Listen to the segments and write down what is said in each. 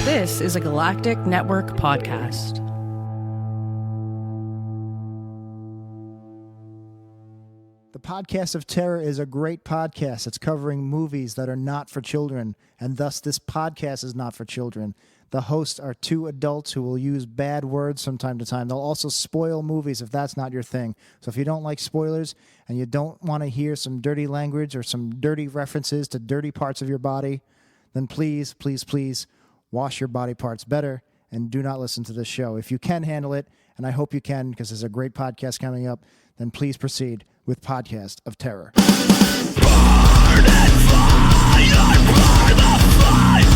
This is a Galactic Network podcast. The Podcast of Terror is a great podcast. It's covering movies that are not for children, and thus this podcast is not for children. The hosts are two adults who will use bad words from time to time. They'll also spoil movies if that's not your thing. So if you don't like spoilers and you don't want to hear some dirty language or some dirty references to dirty parts of your body, then please, please, please wash your body parts better and do not listen to this show. If you can handle it, and I hope you can because there's a great podcast coming up, then please proceed with Podcast of Terror. Burn and fire, burn the fire.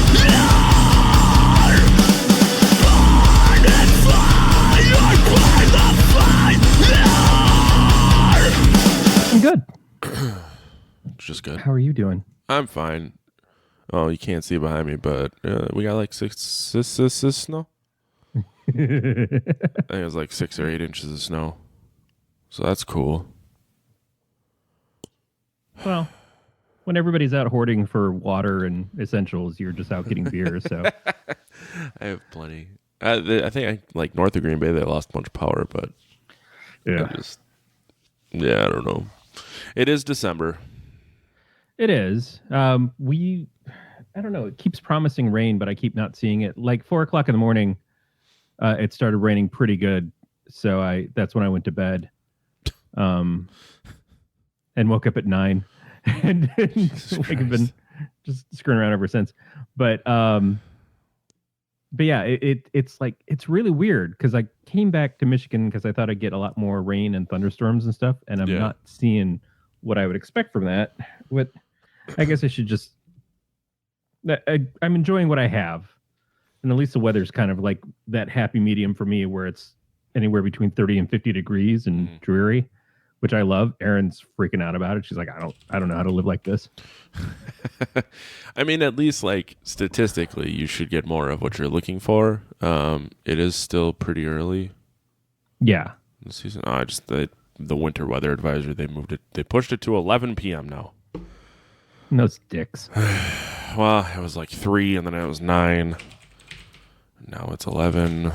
Burn and fire, burn the fire. I'm good. Just good. How are you doing? I'm fine. Oh, you can't see behind me, but we got like six snow. I think it was like 6 or 8 inches of snow. So that's cool. Well, when everybody's out hoarding for water and essentials, you're just out getting beer. So I have plenty. I think like north of Green Bay, they lost a bunch of power, but yeah, I don't know. It is December. it is. I don't know. It keeps promising rain, but I keep not seeing it. Like 4:00 in the morning, it started raining pretty good. So that's when I went to bed. And woke up at 9 and like I've been just screwing around ever since. But yeah, it's like, it's really weird because I came back to Michigan because I thought I'd get a lot more rain and thunderstorms and stuff. And I'm not seeing what I would expect from that. I guess I should just, I'm enjoying what I have. And at least the weather's kind of like that happy medium for me where it's anywhere between 30 and 50 degrees and dreary, which I love. Erin's freaking out about it. She's like, I don't know how to live like this. I mean, at least like statistically, you should get more of what you're looking for. It is still pretty early. Yeah. The season. The winter weather advisory, they pushed it to 11 p.m. now. No sticks. Well, it was like 3 and then it was 9. Now it's 11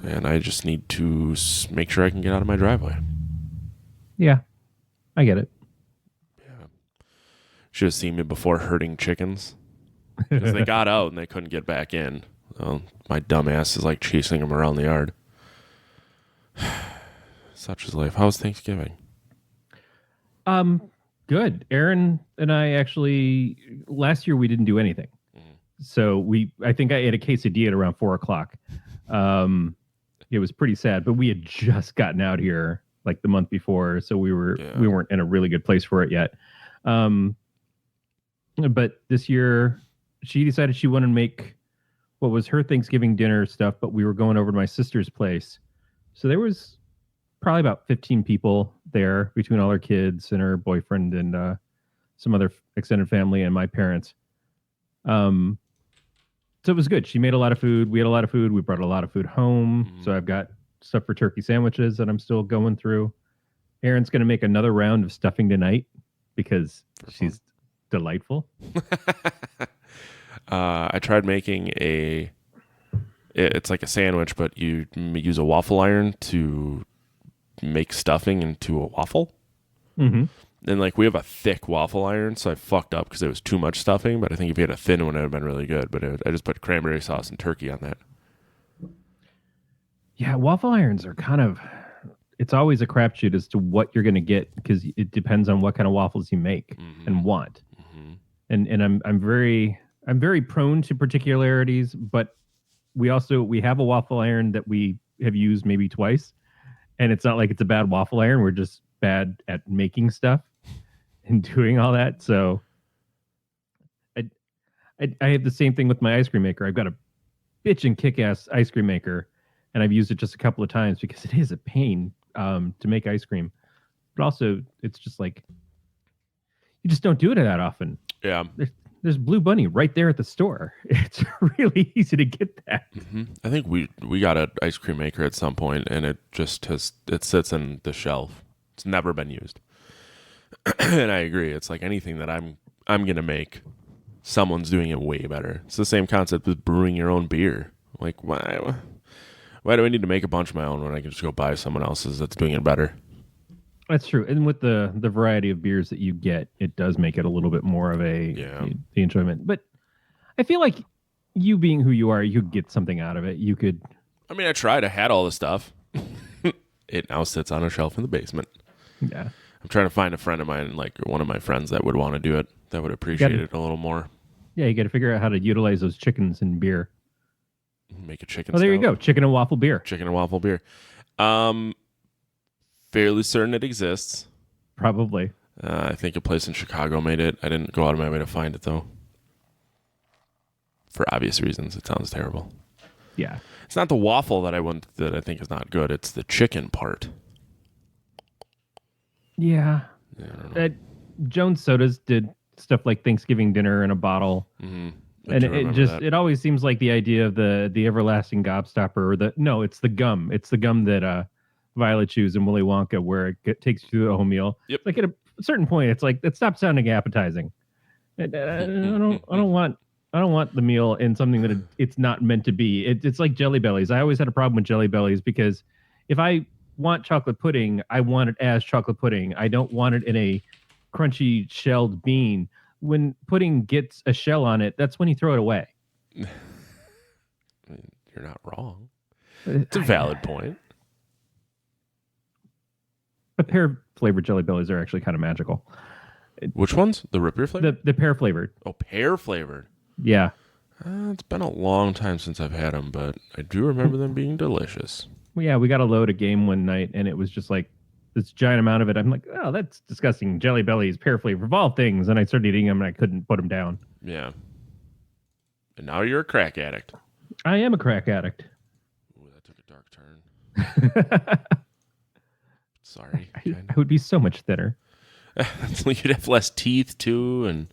and I just need to make sure I can get out of my driveway. Yeah, I get it. Yeah. Should have seen me before herding chickens because they got out and they couldn't get back in. Well, my dumb ass is like chasing them around the yard. Such is life. How was Thanksgiving? Good. Erin and I actually, last year we didn't do anything. So I think I ate a quesadilla at around 4:00. It was pretty sad, but we had just gotten out here like the month before, so we weren't in a really good place for it yet. But this year she decided she wanted to make what was her Thanksgiving dinner stuff, but we were going over to my sister's place. So there was probably about 15 people there between all her kids and her boyfriend and some other extended family and my parents. So it was good. She made a lot of food. We had a lot of food. We brought a lot of food home. Mm-hmm. So I've got stuff for turkey sandwiches that I'm still going through. Erin's going to make another round of stuffing tonight because she's delightful. I tried making it's like a sandwich, but you use a waffle iron to make stuffing into a waffle. Mm-hmm. And like we have a thick waffle iron, so I fucked up because it was too much stuffing. But I think if you had a thin one, it would have been really good. But I just put cranberry sauce and turkey on that. Yeah, waffle irons are it's always a crapshoot as to what you're going to get because it depends on what kind of waffles you make and want. Mm-hmm. And I'm very prone to particularities, but we have a waffle iron that we have used maybe twice, and it's not like it's a bad waffle iron. We're just bad at making stuff and doing all that. So I have the same thing with my ice cream maker. I've got a bitchin' kick-ass ice cream maker, and I've used it just a couple of times because it is a pain to make ice cream. But also, it's just like, you just don't do it that often. Yeah. There's Blue Bunny right there at the store. It's really easy to get that. Mm-hmm. I think we got an ice cream maker at some point, and it sits in the shelf. It's never been used. And I agree. It's like anything that I'm going to make someone's doing it way better. It's the same concept with brewing your own beer. Like, why do I need to make a bunch of my own when I can just go buy someone else's that's doing it better? That's true. And with the variety of beers that you get, it does make it a little bit more of the enjoyment. But I feel like you being who you are, you could get something out of it. You could. I mean, I tried. I had all the stuff. It now sits on a shelf in the basement. Yeah. I'm trying to find a friend of mine, like one of my friends that would want to do it, that would appreciate it a little more. Yeah, you got to figure out how to utilize those chickens in beer. Make a chicken. Oh, there you go. Chicken and waffle beer. Chicken and waffle beer. Fairly certain it exists. Probably. I think a place in Chicago made it. I didn't go out of my way to find it, though. For obvious reasons. It sounds terrible. Yeah. It's not the waffle that I think is not good. It's the chicken part. Yeah. I don't know. Jones Sodas did stuff like Thanksgiving dinner in a bottle. Mm-hmm. And it always seems like the idea of the everlasting gobstopper, or it's the gum. It's the gum that Violet chews in Willy Wonka, where it takes you through the whole meal. Yep. Like at a certain point, it's like it stops sounding appetizing. And, I don't want the meal in something that it's not meant to be. It's like Jelly Bellies. I always had a problem with Jelly Bellies because if I want chocolate pudding, I want it as chocolate pudding. I don't want it in a crunchy shelled bean. When pudding gets a shell on it, that's when you throw it away. I mean, you're not wrong. It's a valid point. But pear flavored Jelly Bellies are actually kind of magical. Which ones? The root beer flavor? The pear flavored. Oh, pear flavored. Yeah. It's been a long time since I've had them, but I do remember them being delicious. Well, yeah, we got a load of game one night, and it was just like this giant amount of it. I'm like, oh, that's disgusting. Jelly Bellies, pear flavor, of all things. And I started eating them, and I couldn't put them down. Yeah. And now you're a crack addict. I am a crack addict. Ooh, that took a dark turn. Sorry. I would be so much thinner. You'd have less teeth, too, and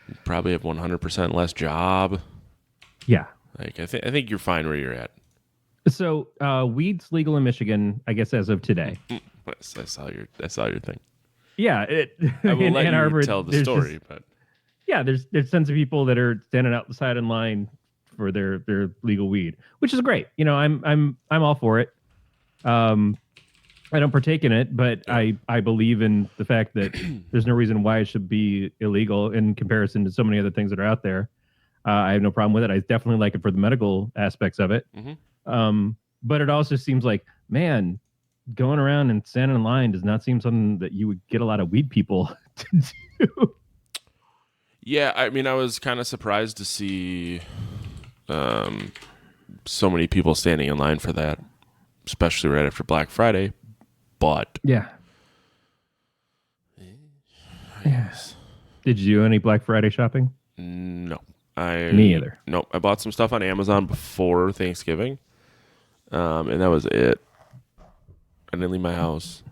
you'd probably have 100% less job. Yeah. Like I think you're fine where you're at. So, weed's legal in Michigan, I guess, as of today. I saw your thing. Yeah, I will in let Ann you Arbor, tell the story, but yeah, there's tons of people that are standing outside in line for their legal weed, which is great. You know, I'm all for it. I don't partake in it, but I believe in the fact that there's no reason why it should be illegal in comparison to so many other things that are out there. I have no problem with it. I definitely like it for the medical aspects of it. Mm-hmm. But it also seems like, man, going around and standing in line does not seem something that you would get a lot of weed people to do. Yeah, I mean, I was kind of surprised to see so many people standing in line for that, especially right after Black Friday. But yeah. Yes. Did you do any Black Friday shopping? No. Me either. Nope. I bought some stuff on Amazon before Thanksgiving, and that was it. I didn't leave my house.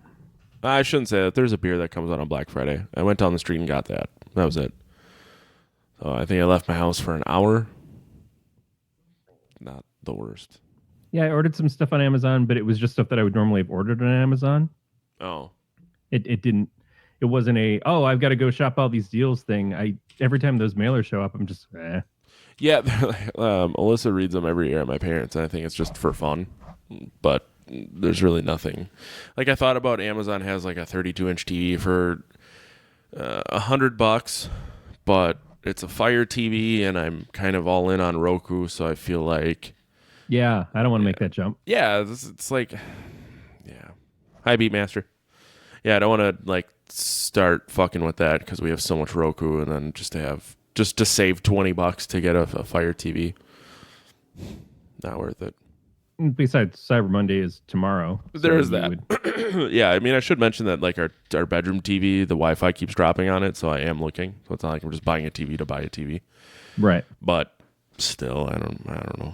I shouldn't say that. There's a beer that comes out on Black Friday. I went down the street and got that. That was it. So I think I left my house for an hour. Not the worst. Yeah, I ordered some stuff on Amazon, but it was just stuff that I would normally have ordered on Amazon. Oh. It wasn't I've got to go shop all these deals thing. Every time those mailers show up, I'm just, eh. Yeah, Alyssa reads them every year at my parents', and I think it's just for fun. But there's really nothing. Like, I thought about Amazon has like a 32-inch TV for $100, but it's a Fire TV, and I'm kind of all in on Roku, so I feel like... Yeah, I don't want to make that jump. Yeah, it's like... Yeah. Hi, Beatmaster. Yeah, I don't want to, like, start fucking with that because we have so much Roku, and then just to save $20 to get a Fire TV. Not worth it. Besides, Cyber Monday is tomorrow. There is that. Yeah, I mean, I should mention that, like, our bedroom TV, the Wi-Fi keeps dropping on it, so I am looking. So it's not like I'm just buying a TV to buy a TV. Right. But still, I don't know.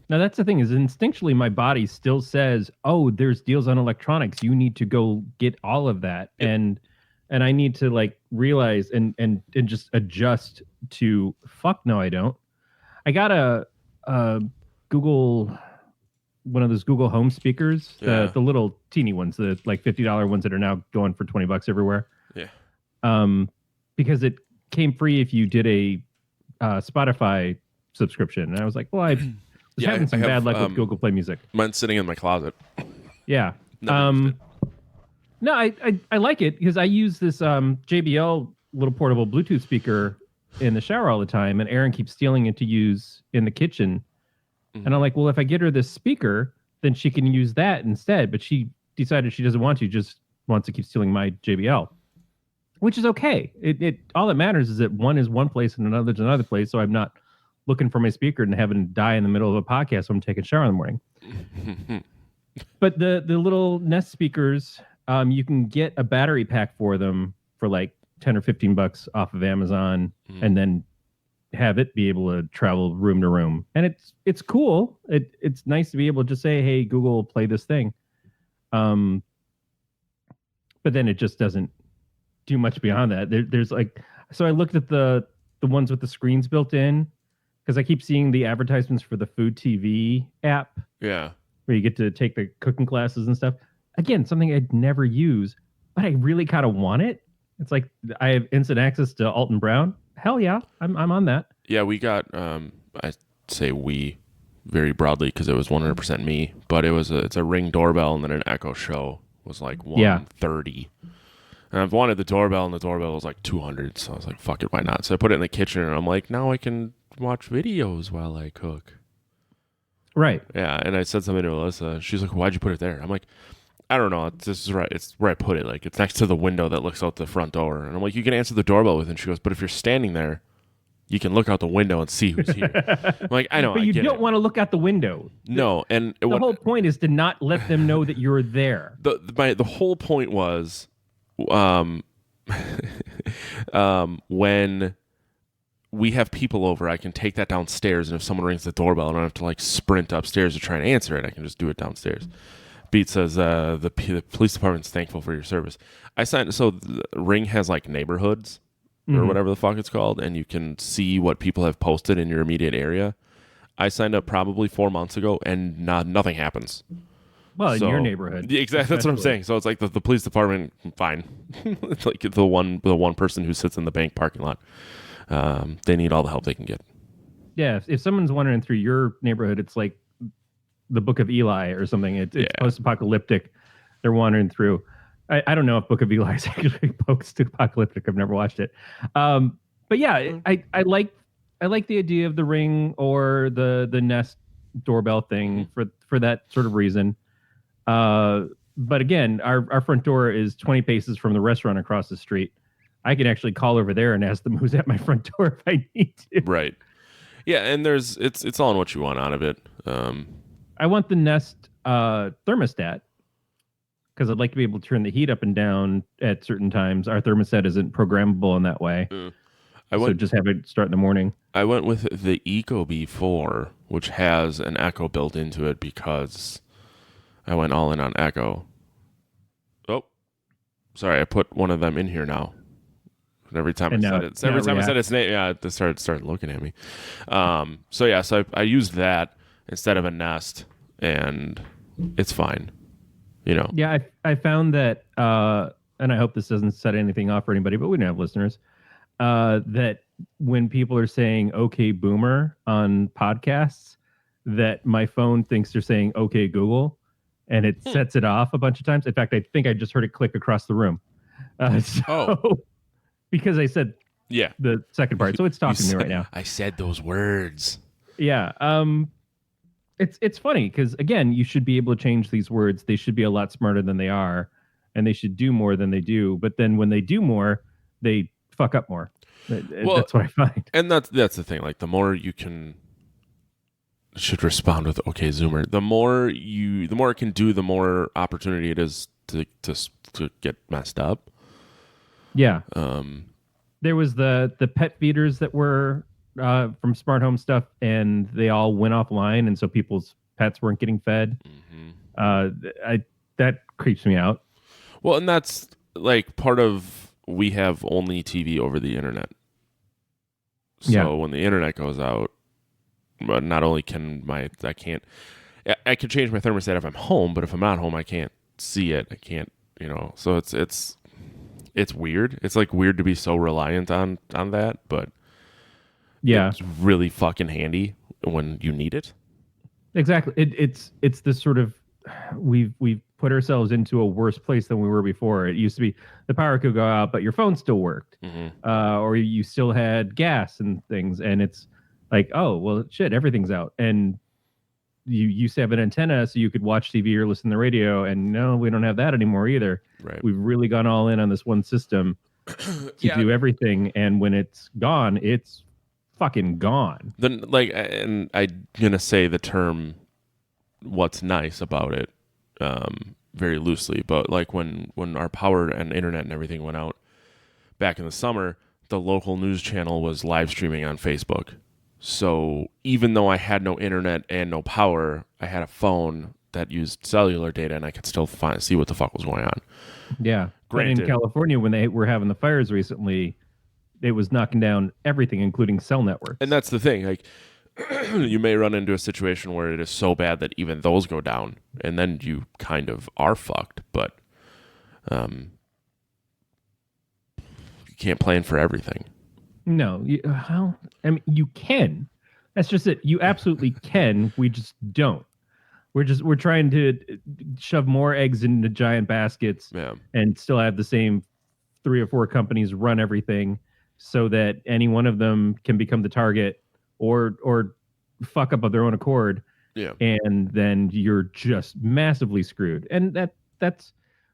Now, that's the thing is instinctually my body still says, oh, there's deals on electronics. You need to go get all of that. Yep. And I need to, like, realize and just adjust to, fuck no, I don't. I got a Google... one of those Google Home speakers, the little teeny ones, the like $50 ones that are now going for $20 everywhere. Yeah. Because it came free if you did a Spotify subscription, and I was like, well, I was having some bad luck with Google Play Music. Mine's sitting in my closet. Yeah. Never used it. No, I like it because I use this JBL little portable Bluetooth speaker in the shower all the time, and Erin keeps stealing it to use in the kitchen. Mm-hmm. And I'm like, well, if I get her this speaker, then she can use that instead. But she decided she doesn't want to, just wants to keep stealing my JBL, which is okay. It all that matters is that one is one place and another's another place, so I'm not looking for my speaker and having to die in the middle of a podcast when I'm taking a shower in the morning. But the little Nest speakers, you can get a battery pack for them for like $10 or $15 off of Amazon, and then have it be able to travel room to room. And it's cool. It's nice to be able to just say, hey, Google, play this thing. But then it just doesn't do much beyond that. There's like, so I looked at the ones with the screens built in, because I keep seeing the advertisements for the Food TV app. Yeah. Where you get to take the cooking classes and stuff. Again, something I'd never use, but I really kind of want it. It's like I have instant access to Alton Brown. Hell yeah, I'm on that. Yeah, we got, I say we very broadly because it was 100% me, but it's a Ring doorbell and then an Echo Show was like $130. And I've wanted the doorbell, and the doorbell was like $200, so I was like, fuck it, why not? So I put it in the kitchen, and I'm like, now I can watch videos while I cook. Right. Yeah, and I said something to Alyssa. She's like, why'd you put it there? I'm like, I don't know. This is right. It's where I put it. Like, it's next to the window that looks out the front door. And I'm like, you can answer the doorbell with it. And she goes, but if you're standing there, you can look out the window and see who's here. I'm like, I know. But you don't want to look out the window. No, and the whole point is to not let them know that you're there. The whole point was, when we have people over, I can take that downstairs, and if someone rings the doorbell, I don't have to like sprint upstairs to try and answer it. I can just do it downstairs. Beat says the police department's thankful for your service. So Ring has like neighborhoods or whatever the fuck it's called, and you can see what people have posted in your immediate area. I signed up probably 4 months ago, and nothing happens. Well, in your neighborhood, yeah, exactly. That's what I'm saying. So it's like the police department, fine. It's like the one person who sits in the bank parking lot. They need all the help they can get. Yeah, if someone's wandering through your neighborhood, it's like the Book of Eli or something. It's post-apocalyptic. They're wandering through. I don't know if Book of Eli is actually post-apocalyptic. I've never watched it. But yeah, I like the idea of the Ring or the Nest doorbell thing for that sort of reason. But again, our front door is 20 paces from the restaurant across the street. I can actually call over there and ask them who's at my front door if I need to. Right. Yeah, and it's all in what you want out of it. I want the Nest thermostat because I'd like to be able to turn the heat up and down at certain times. Our thermostat isn't programmable in that way. So just have it start in the morning. I went with the Ecobee 4, which has an Echo built into it because I went all in on Echo. Oh, sorry, I put one of them in here now. And every time I said its name, yeah, they started looking at me. So I used that instead of a Nest, and it's fine. You know. Yeah, I found that, and I hope this doesn't set anything off for anybody, but we don't have listeners. That when people are saying "Okay, Boomer" on podcasts, that my phone thinks they're saying "Okay, Google," and it sets it off a bunch of times. In fact, I think I just heard it click across the room. Because I said the second part, so it's talking to me right now. I said those words. Yeah. It's funny because, again, you should be able to change these words. They should be a lot smarter than they are, and they should do more than they do. But then when they do more, they fuck up more. That's what I find. And that's the thing. Like, the more you should respond with "Okay, Zoomer." The more it can do, the more opportunity it is to get messed up. Yeah. There was the pet feeders that were from Smart Home Stuff, and they all went offline, and so people's pets weren't getting fed. That creeps me out. Well, and that's like part of, we have only TV over the internet. So when the internet goes out, but not only can I can change my thermostat if I'm home, but if I'm not home, I can't see it. I can't, so it's weird. It's like weird to be so reliant on that, but Yeah, it's really fucking handy when you need it. exactly. It's this sort of we've put ourselves into a worse place than we were before. It used to be the power could go out, but your phone still worked, or you still had gas and things. And it's like, oh well, shit, everything's out. And you used to have an antenna so you could watch TV or listen to the radio, and no, we don't have that anymore either. Right. We've really gone all in on this one system to do everything, and when it's gone, it's fucking gone. Then, like, and I'm gonna say the term "what's nice about it" very loosely, but like when our power and internet and everything went out back in the summer, the local news channel was live streaming on Facebook. So even though I had no internet and no power, I had a phone that used cellular data, and I could still see what the fuck was going on. Yeah. Granted. But in California, when they were having the fires recently, it was knocking down everything, including cell networks. And that's the thing. Like, you may run into a situation where it is so bad that even those go down, and then you kind of are fucked. But you can't plan for everything. No, well, I mean, you can. That's just it. You absolutely can. We just don't. We're trying to shove more eggs into giant baskets and still have the same 3 or 4 companies run everything, so that any one of them can become the target or fuck up of their own accord. Yeah. And then you're just massively screwed. And that's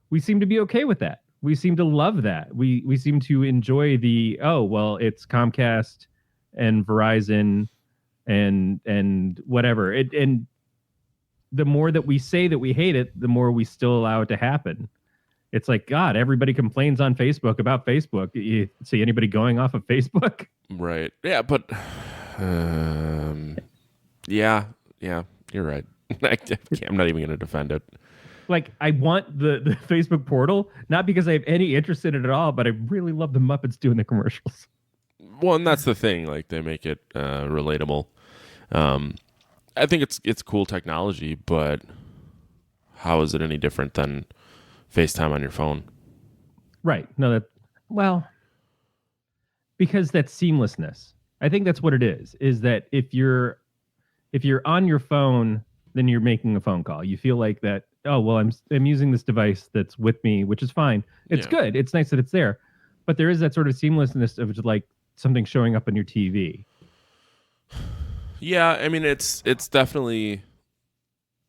we seem to be okay with that. We seem to love that. We seem to enjoy the, oh, well, it's Comcast and Verizon and whatever. And the more that we say that we hate it, the more we still allow it to happen. It's like, God, everybody complains on Facebook about Facebook. You see anybody going off of Facebook? Right. Yeah, but yeah, you're right. I'm not even going to defend it. Like, I want the Facebook portal, not because I have any interest in it at all, but I really love the Muppets doing the commercials. Well, and that's the thing. Like, they make it relatable. I think it's cool technology, but how is it any different than FaceTime on your phone? Right. No, because that's seamlessness. I think that's what it is that if you're on your phone, then you're making a phone call. You feel like that, oh, well, I'm using this device that's with me, which is fine. It's good. It's nice that it's there. But there is that sort of seamlessness of just like something showing up on your TV. Yeah, I mean, it's definitely...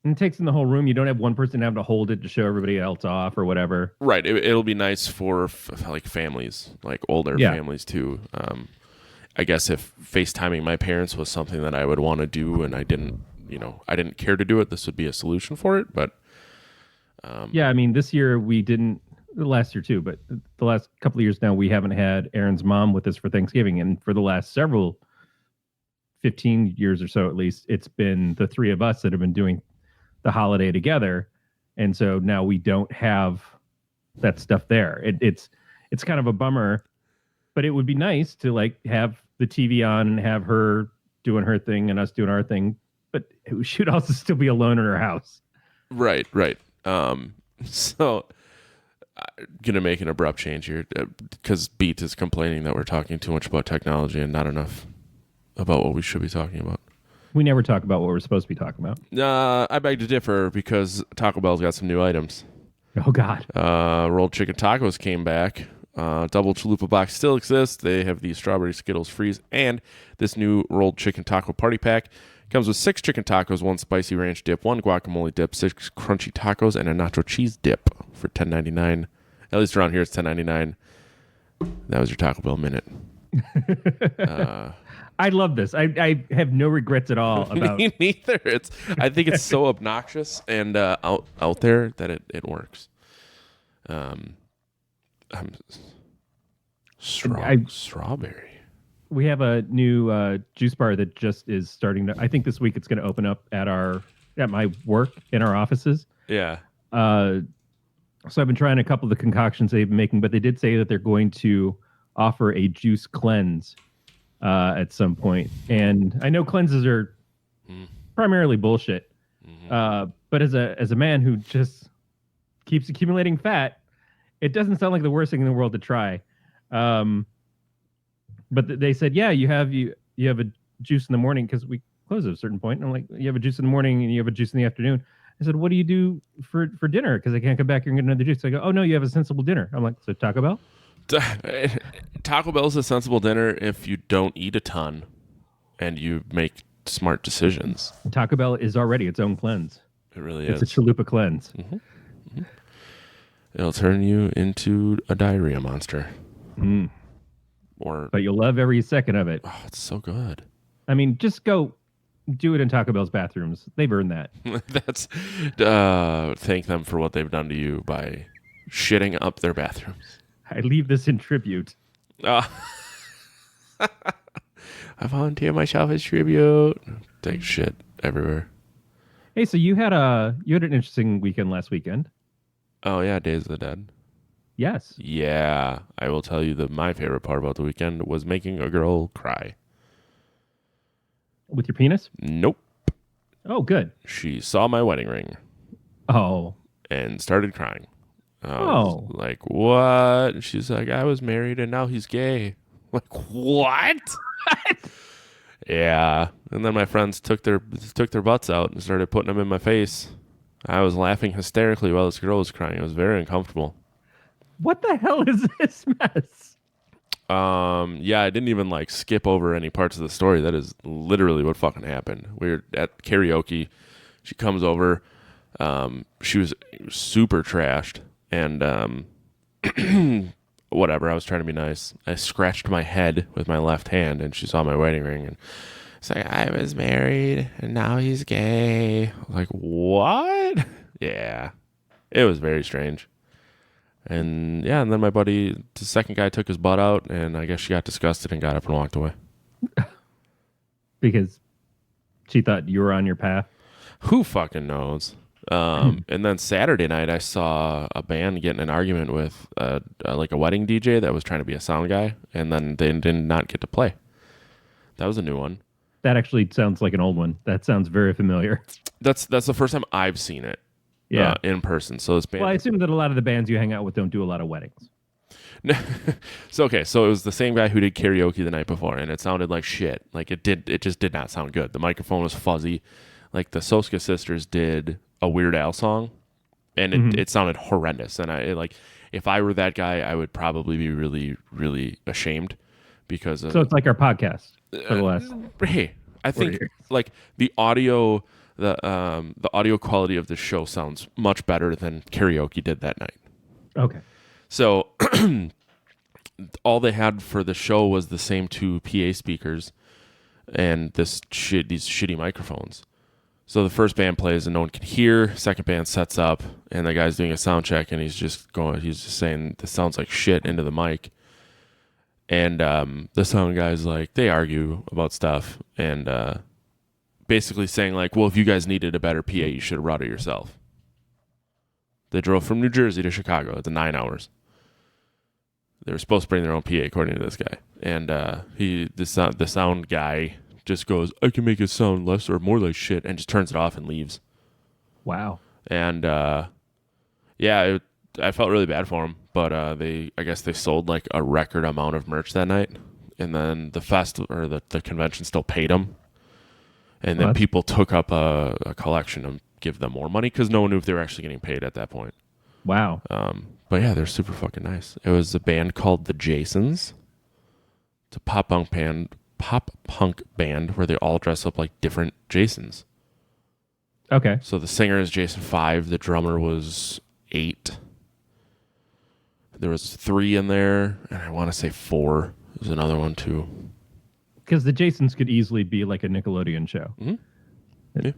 And it takes in the whole room. You don't have one person having to hold it to show everybody else off or whatever. Right. It'll be nice for like families, like older families too. I guess if FaceTiming my parents was something that I would want to do and I didn't care to do it, this would be a solution for it. But yeah, I mean, this year we didn't, last year too, but the last couple of years now, we haven't had Aaron's mom with us for Thanksgiving. And for the last 15 years or so, at least, it's been the 3 of us that have been doing the holiday together. And so now we don't have that stuff there. It's kind of a bummer, but it would be nice to like have the TV on and have her doing her thing and us doing our thing, but we should also still be alone in our house. Right. So I'm going to make an abrupt change here because Beat is complaining that we're talking too much about technology and not enough about what we should be talking about. We never talk about what we're supposed to be talking about. I beg to differ because Taco Bell's got some new items. Oh, God. Rolled chicken tacos came back. Double chalupa box still exists. They have the strawberry Skittles freeze and this new rolled chicken taco party pack. Comes with 6 chicken tacos, 1 spicy ranch dip, 1 guacamole dip, 6 crunchy tacos, and a nacho cheese dip for $10.99. At least around here it's $10.99. That was your Taco Bell minute. I love this. I have no regrets at all about. Me neither. I think it's so obnoxious and out there that it works. Strawberry. We have a new juice bar that just is starting to. I think this week it's going to open up at my work in our offices. Yeah. So I've been trying a couple of the concoctions they've been making, but they did say that they're going to offer a juice cleanse at some point. And I know cleanses are primarily bullshit. Mm-hmm. But as a man who just keeps accumulating fat, it doesn't sound like the worst thing in the world to try. But they said, yeah, you you have a juice in the morning because we close at a certain point. And I'm like, you have a juice in the morning and you have a juice in the afternoon. I said, what do you do for dinner? Because I can't come back here and get another juice. I go, oh no, you have a sensible dinner. I'm like, so Taco Bell? Taco Bell's a sensible dinner if you don't eat a ton and you make smart decisions. Taco Bell is already its own cleanse. It really It's is. a chalupa cleanse. It'll turn you into a diarrhea monster. Mm. Or But you'll love every second of it. oh, it's so good. I mean, just go do it in Taco Bell's bathrooms. They've earned that. That's thank them for what they've done to you by shitting up their bathrooms. I leave this in tribute. I volunteer myself as tribute. Take shit everywhere. Hey, so you had an interesting weekend last weekend. Oh yeah, Days of the Dead. Yes. Yeah, I will tell you that my favorite part about the weekend was making a girl cry. With your penis? Nope. Oh, good. She saw my wedding ring Oh. and started crying. I Oh. was like, what? She's like, I was married and now he's gay. I'm like, what? Yeah. And then my friends took their butts out and started putting them in my face. I was laughing hysterically while this girl was crying. It was very uncomfortable. What the hell is this mess? Yeah, I didn't even like skip over any parts of the story. That is literally what fucking happened. We were at karaoke. She comes over. She was super trashed and whatever. I was trying to be nice. I scratched my head with my left hand and she saw my wedding ring and it's like, I was married and now he's gay. Like, what? Yeah. It was very strange. And yeah, and then my buddy, the second guy, took his butt out, and I guess she got disgusted and got up and walked away. Because she thought you were on your path. Who fucking knows? And then Saturday night, I saw a band get in an argument with like a wedding DJ that was trying to be a sound guy, and then they did not get to play. That was a new one. That actually sounds like an old one. That sounds very familiar. That's the first time I've seen it. Yeah. In person. So this band. Well, I assume that a lot of the bands you hang out with don't do a lot of weddings. So it was the same guy who did karaoke the night before, and it sounded like shit. Like it just did not sound good. The microphone was fuzzy. Like the Soska sisters did a Weird Al song, and it sounded horrendous. And if I were that guy, I would probably be really, really ashamed because So it's like our podcast for the last. Hey, I think years. like the audio quality of the show sounds much better than karaoke did that night. Okay. So all they had for the show was the same two PA speakers and these shitty microphones. So the first band plays and no one can hear. Second band sets up and the guy's doing a sound check and he's just saying this sounds like shit into the mic. And the sound guy's like, they argue about stuff and basically saying like, well, if you guys needed a better PA, you should have brought it yourself. They drove from New Jersey to Chicago. It's 9 hours. They were supposed to bring their own PA, according to this guy. And the sound guy just goes, I can make it sound less or more like shit, and just turns it off and leaves. Wow. And I felt really bad for him, but I guess they sold like a record amount of merch that night, and then the convention still paid them. And then people took up a collection and give them more money because no one knew if they were actually getting paid at that point. Wow. But yeah, they're super fucking nice. It was a band called the Jasons. It's a pop punk band where they all dress up like different Jasons. Okay. So the singer is Jason 5. The drummer was 8. There was 3 in there, and I want to say 4. There's another one too. Because the Jasons could easily be like a Nickelodeon show. Mm-hmm. Yeah.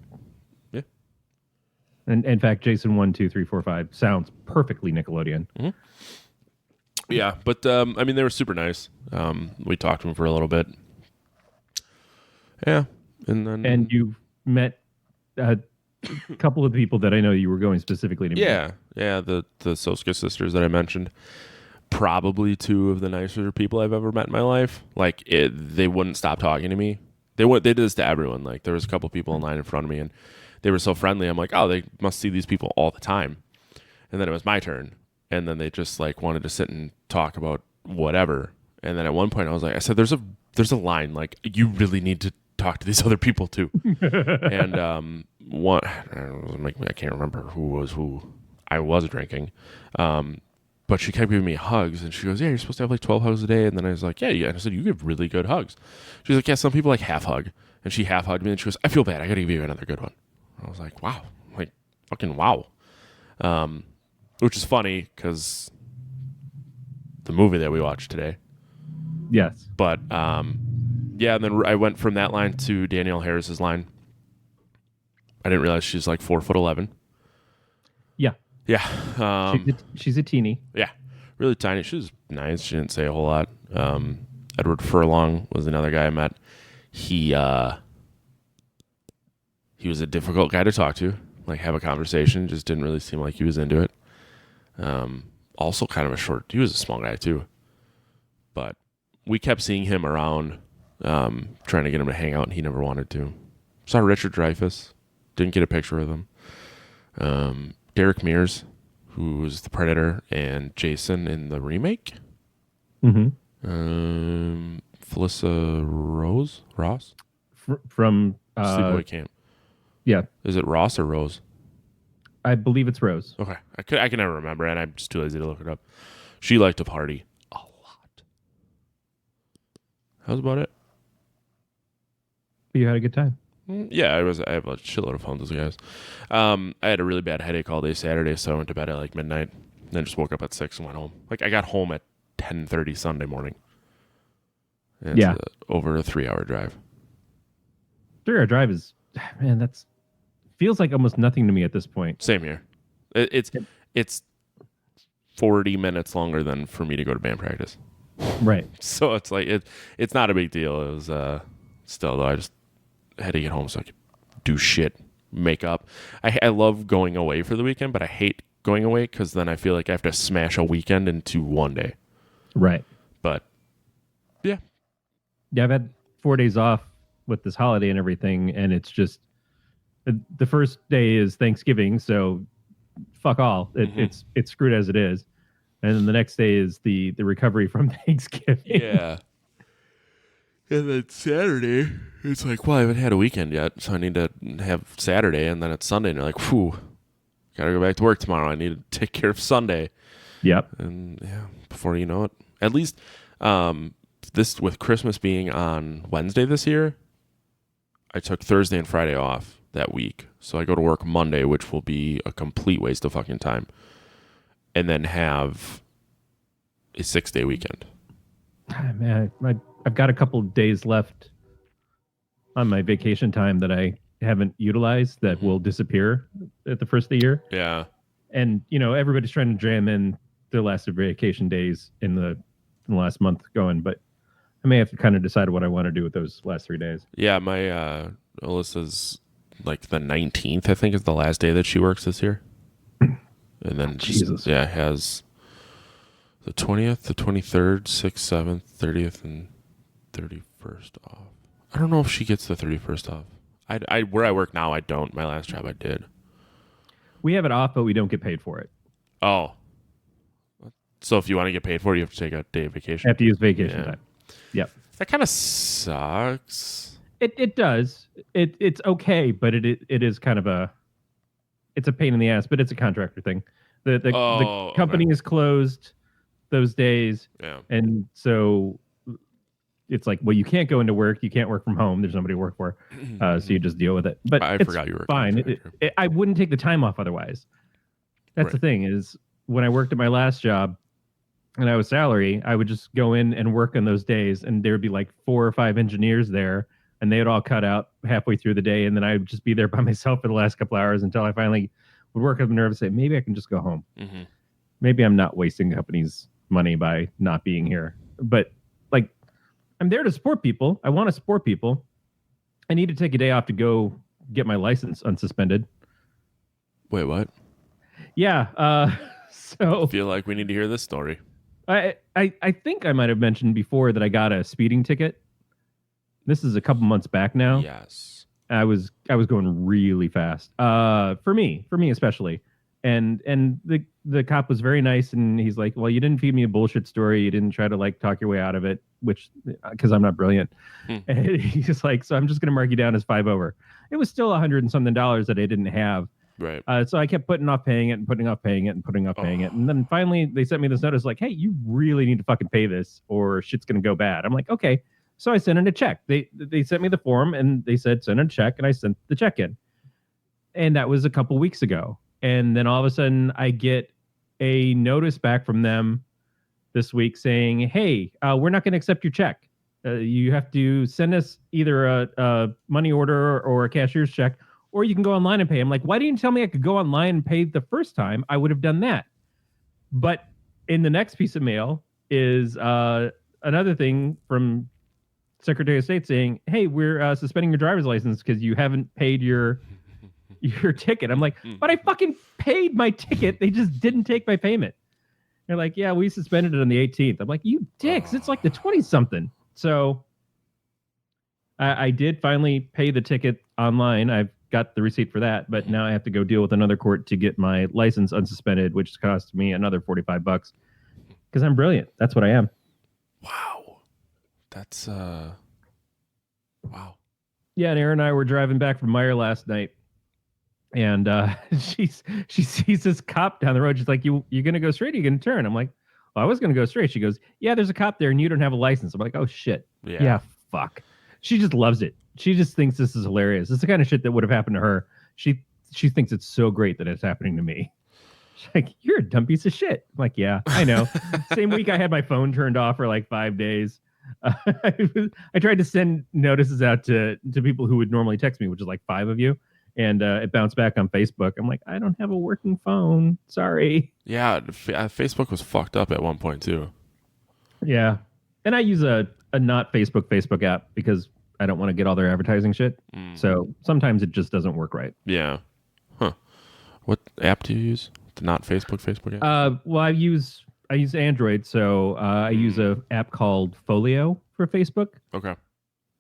And in fact, Jason 1, 2, 3, 4, 5 sounds perfectly Nickelodeon. Mm-hmm. Yeah, but I mean, they were super nice. We talked to them for a little bit. Yeah, And you met a couple of people that I know you were going specifically to meet. Yeah, the Soska sisters that I mentioned. Probably 2 of the nicer people I've ever met in my life. Like they wouldn't stop talking to me. They did this to everyone. Like there was a couple people in line in front of me, and they were so friendly. I'm like, oh, they must see these people all the time. And then it was my turn, and then they just like wanted to sit and talk about whatever. And then at one point, I said, there's a there's a line like you really need to talk to these other people too. And one, I can't remember who I was drinking, but she kept giving me hugs, and she goes, "Yeah, you're supposed to have like 12 hugs a day." And then I was like, "Yeah." And I said, "You give really good hugs." She's like, "Yeah, some people like half hug," and she half hugged me, and she goes, "I feel bad. I got to give you another good one." I was like, "Wow, like fucking wow," which is funny because the movie that we watched today. Yes. But yeah, and then I went from that line to Danielle Harris's line. I didn't realize she's like 4'11". Yeah. Yeah. She's a teeny. Yeah. Really tiny. She was nice. She didn't say a whole lot. Edward Furlong was another guy I met. He was a difficult guy to talk to, like have a conversation. Just didn't really seem like he was into it. Also kind of he was a small guy too. But we kept seeing him around, trying to get him to hang out, and he never wanted to. Saw Richard Dreyfuss. Didn't get a picture with him. Derek Mears, who was the Predator and Jason in the remake. Mm-hmm. Felissa Ross? From Sleepaway Camp. Yeah. Is it Ross or Rose? I believe it's Rose. Okay. I can never remember, and I'm just too lazy to look it up. She liked to party a lot. That was about it. You had a good time. Yeah, I have a shitload of fun with those guys. I had a really bad headache all day Saturday, so I went to bed at like midnight, and then just woke up at 6 and went home. Like I got home at 10:30 Sunday morning. And Yeah. It's over a 3-hour drive. 3-hour drive is, man, that's feels like almost nothing to me at this point. Same here. It's 40 minutes longer than for me to go to band practice. Right. So it's like it's not a big deal. It was still though I just had to get home so I could do shit, make up. I love going away for the weekend, but I hate going away because then I feel like I have to smash a weekend into one day. Right. But yeah, I've had 4 days off with this holiday and everything, and it's just the first day is Thanksgiving, so fuck all. It's screwed as it is, and then the next day is the recovery from Thanksgiving. Yeah. And then Saturday, it's like, well, I haven't had a weekend yet, so I need to have Saturday, and then it's Sunday, and you're like, whew, gotta go back to work tomorrow. I need to take care of Sunday. Yep. And yeah, before you know it, at least this with Christmas being on Wednesday this year, I took Thursday and Friday off that week. So I go to work Monday, which will be a complete waste of fucking time, and then have a 6-day weekend. Man, I've got a couple of days left on my vacation time that I haven't utilized that will disappear at the first of the year. Yeah. And, everybody's trying to jam in their last vacation days in the last month going, but I may have to kind of decide what I want to do with those last 3 days. Yeah, my Alyssa's like the 19th, I think, is the last day that she works this year. And then Jesus. Has the 20th, the 23rd, 6th, 7th, 30th, and 31st off. I don't know if she gets the 31st off. I where I work now, I don't. My last job, I did. We have it off, but we don't get paid for it. Oh. So if you want to get paid for it, you have to take a day of vacation. I have to use vacation time. Yep. That kind of sucks. It does. It's okay, but it is kind of it's a pain in the ass, but it's a contractor thing. The company is closed those days. Yeah. And so it's like, well, you can't go into work. You can't work from home. There's nobody to work for. So you just deal with it. But I forgot you were fine. I wouldn't take the time off otherwise. That's the thing is when I worked at my last job and I was salary, I would just go in and work on those days. And there would be like 4 or 5 engineers there and they would all cut out halfway through the day. And then I would just be there by myself for the last couple hours until I finally would work up a nerve and say, maybe I can just go home. Mm-hmm. Maybe I'm not wasting the company's money by not being here. But like, I'm there to support people. I want to support people. I need to take a day off to go get my license unsuspended. Wait, what? Yeah. So I feel like we need to hear this story. I think I might have mentioned before that I got a speeding ticket. This is a couple months back now. Yes. I was going really fast. For me especially. And the cop was very nice, and he's like, well, you didn't feed me a bullshit story, you didn't try to like talk your way out of it, which because I'm not brilliant. And he's just like, so I'm just gonna mark you down as 5 over. It was still $100 and something that I didn't have. Right. So I kept putting off paying it and putting off paying it and putting off paying it. And then finally they sent me this notice like, hey, you really need to fucking pay this or shit's going to go bad. I'm like, okay. So I sent in a check. They sent me the form and they said, send a check. And I sent the check in. And that was a couple weeks ago. And then all of a sudden I get a notice back from them this week saying, hey, we're not going to accept your check. You have to send us either a money order or a cashier's check, or you can go online and pay. I'm like, why didn't you tell me I could go online and pay the first time? I would have done that. But in the next piece of mail is another thing from Secretary of State saying, hey, we're suspending your driver's license because you haven't paid your ticket. I'm like, but I fucking paid my ticket. They just didn't take my payment. They're like, yeah, we suspended it on the 18th. I'm like, you dicks. It's like the 20-something. So I did finally pay the ticket online. I've got the receipt for that, but now I have to go deal with another court to get my license unsuspended, which cost me another $45 because I'm brilliant. That's what I am. Wow. That's wow. Yeah, and Aaron and I were driving back from Meyer last night, and she sees this cop down the road. She's like, you gonna go straight or you gonna turn? I'm like, well, I was gonna go straight. She goes, yeah, there's a cop there and you don't have a license. I'm like, oh shit. Yeah, fuck. She just loves it. She just thinks this is hilarious. It's the kind of shit that would have happened to her. She thinks it's so great that it's happening to me. She's like, you're a dumb piece of shit. I'm like, yeah, I know. Same week I had my phone turned off for like 5 days. I tried to send notices out to people who would normally text me, which is like 5 of you. And it bounced back on Facebook. I'm like, I don't have a working phone. Sorry. Yeah, Facebook was fucked up at one point too. Yeah. And I use a not Facebook app because I don't want to get all their advertising shit. So sometimes it just doesn't work right. Yeah. Huh. What app do you use? The not Facebook app? Well, I use Android, so I use a app called Folio for Facebook. Okay.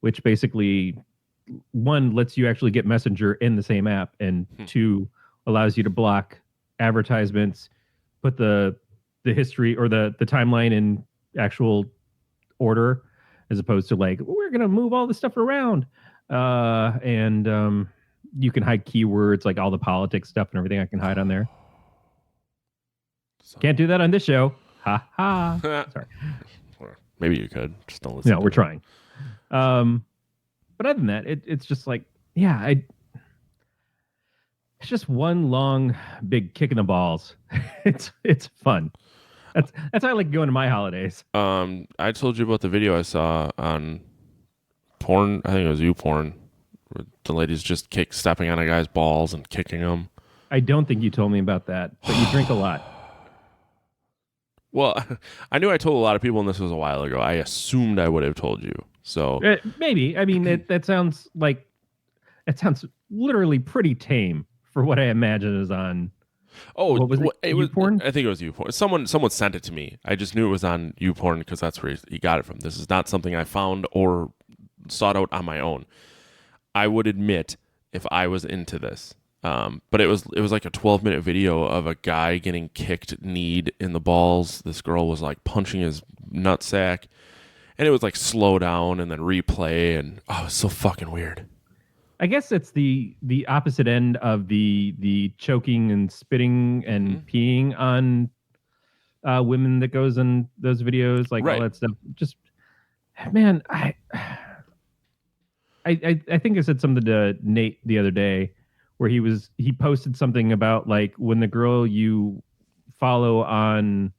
Which basically, 1, lets you actually get Messenger in the same app, and 2, allows you to block advertisements, put the history or the timeline in actual order, as opposed to like, we're going to move all this stuff around. And you can hide keywords, like all the politics stuff and everything I can hide on there. Can't do that on this show. Ha ha. Sorry. Maybe you could. Just don't listen. No, we're trying. But other than that, it's just like, yeah, it's just one long, big kick in the balls. It's fun. That's how I like going to my holidays. I told you about the video I saw on porn. I think it was YouPorn. Where the lady's just stepping on a guy's balls and kicking him. I don't think you told me about that, but you drink a lot. Well, I knew I told a lot of people, and this was a while ago. I assumed I would have told you. So maybe. I mean, that sounds literally pretty tame for what I imagine is on. Oh, what was it? YouPorn? I think it was YouPorn. Someone sent it to me. I just knew it was on YouPorn because that's where he got it from. This is not something I found or sought out on my own. I would admit if I was into this. But it was like a 12-minute video of a guy getting kicked, kneed in the balls. This girl was like punching his nutsack, and it was like slow down and then replay, and it was so fucking weird. I guess it's the opposite end of the choking and spitting and peeing on women that goes in those videos, like all that stuff. Just, man, I think I said something to Nate the other day where he posted something about like when the girl you follow on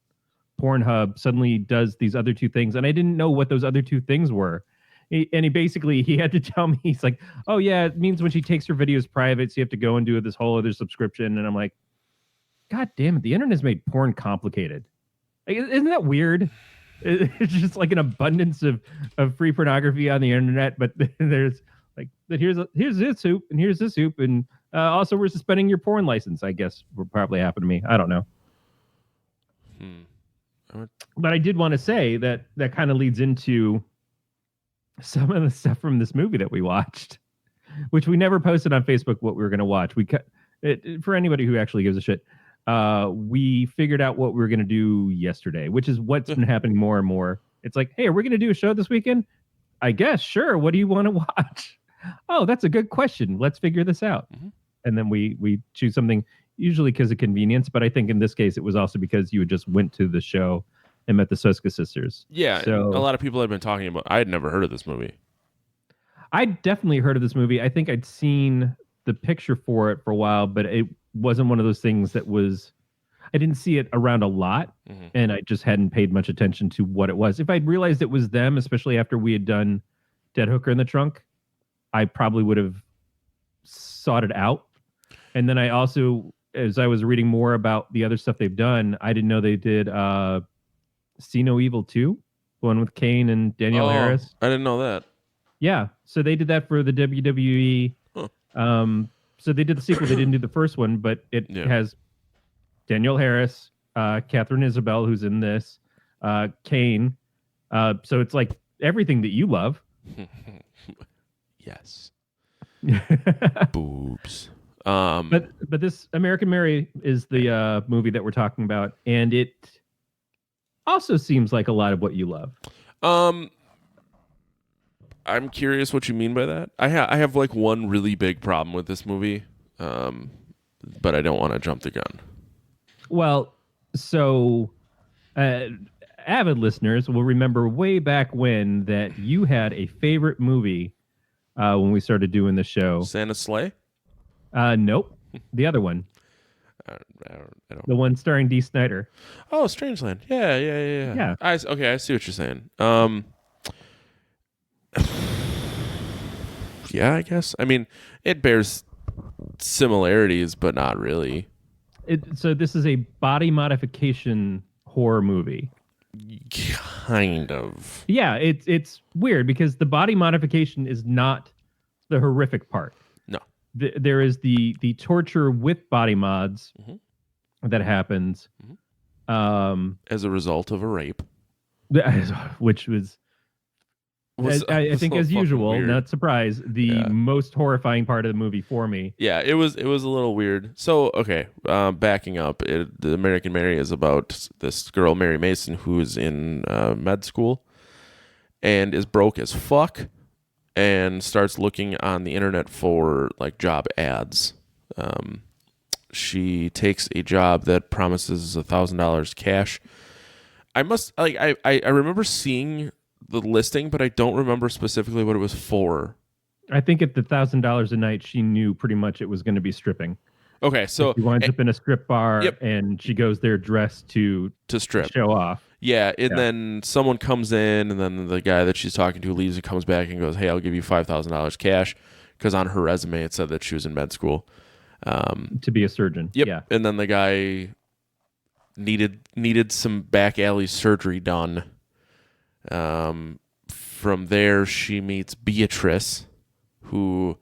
Pornhub suddenly does these other 2 things, and I didn't know what those other 2 things were. He had to tell me, he's like, oh yeah, it means when she takes her videos private, so you have to go and do this whole other subscription. And I'm like, God damn it, the internet's made porn complicated. Like, isn't that weird? It's just like an abundance of free pornography on the internet, but there's like, here's this hoop and here's this hoop, and also we're suspending your porn license, I guess would probably happen to me. I don't know. But I did want to say that kind of leads into some of the stuff from this movie that we watched, which we never posted on Facebook what we were going to watch. We cut it for anybody who actually gives a shit. we figured out what we were going to do yesterday, which is what's been happening more and more. It's like, hey, are we going to do a show this weekend? I guess, sure. What do you want to watch? Oh, that's a good question. Let's figure this out. And then we choose something, usually because of convenience. But I think in this case, it was also because you just went to the show and met the Soska sisters. Yeah, so a lot of people had been talking about. I had never heard of this movie. I definitely heard of this movie. I think I'd seen the picture for it for a while, but it wasn't one of those things that was. I didn't see it around a lot, and I just hadn't paid much attention to what it was. If I'd realized it was them, especially after we had done Dead Hooker in the Trunk, I probably would have sought it out. And then I also, as I was reading more about the other stuff they've done, I didn't know they did See No Evil 2, the one with Kane and Danielle Harris. I didn't know that. Yeah, so they did that for the WWE. So they did the sequel. They didn't do the first one, but it has Danielle Harris, Catherine Isabel, who's in this, Kane. So it's like everything that you love. Yes. Boobs. But this American Mary is the movie that we're talking about, and it also seems like a lot of what you love. I'm curious what you mean by that. I have like one really big problem with this movie, but I don't want to jump the gun. Well, so avid listeners will remember way back when that you had a favorite movie when we started doing the show. Santa's Sleigh? Nope. The other one. I don't. The one starring Dee Snider. Oh, Strangeland. Yeah. Yeah. I see what you're saying. Yeah, I guess. I mean, it bears similarities, but not really. So this is a body modification horror movie. Kind of. Yeah, it's weird because the body modification is not the horrific part. No. There is the torture with body mods that happens. As a result of a rape. Which was I think, as usual, weird. not surprised, the most horrifying part of the movie for me. Yeah, it was a little weird. So, okay, backing up, the American Mary is about this girl, Mary Mason, who is in med school and is broke as fuck and starts looking on the internet for like job ads. She takes a job that promises $1,000 cash. I remember seeing the listing, but I don't remember specifically what it was for. I think at the $1,000 a night, she knew pretty much it was going to be stripping. Okay, so she winds up in a strip bar, and she goes there dressed to strip, show off. Yeah, and then someone comes in, and then the guy that she's talking to leaves and comes back and goes, "Hey, I'll give you $5,000 cash," because on her resume it said that she was in med school to be a surgeon. Yep. Yeah, and then the guy needed some back alley surgery done. From there, she meets Beatrice, who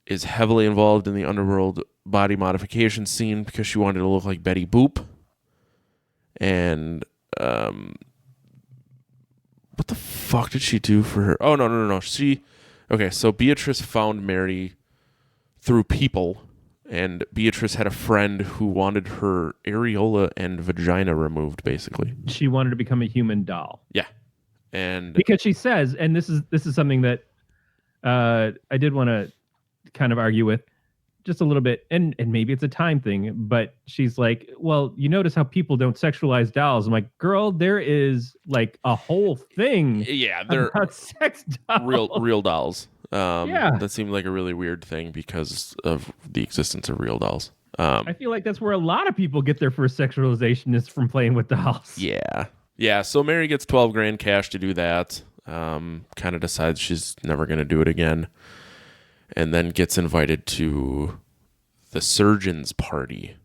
is heavily involved in the underworld body modification scene because she wanted to look like Betty Boop. And what the fuck did she do for her? Oh, no. So Beatrice found Mary through people, and Beatrice had a friend who wanted her areola and vagina removed, basically. She wanted to become a human doll. Yeah. And because she says, and this is something that I did want to kind of argue with just a little bit, and maybe it's a time thing, but she's like, well, you notice how people don't sexualize dolls. I'm like, girl, there is like a whole thing they're about sex dolls. real dolls. That seemed like a really weird thing because of the existence of real dolls. I feel like that's where a lot of people get their first sexualization is from playing with dolls. Yeah, so Mary gets $12,000 cash to do that. Kind of decides she's never going to do it again. And then gets invited to the surgeon's party.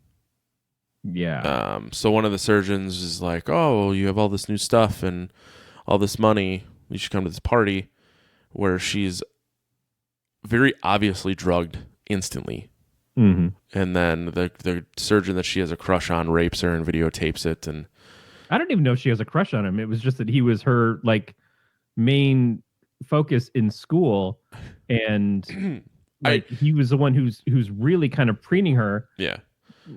Yeah. So one of the surgeons is like, oh, well, you have all this new stuff and all this money. You should come to this party, where she's very obviously drugged instantly. Mm-hmm. And then the surgeon that she has a crush on rapes her and videotapes it. And I don't even know if she has a crush on him. It was just that he was her like main focus in school, and like he was the one who's really kind of preening her. Yeah.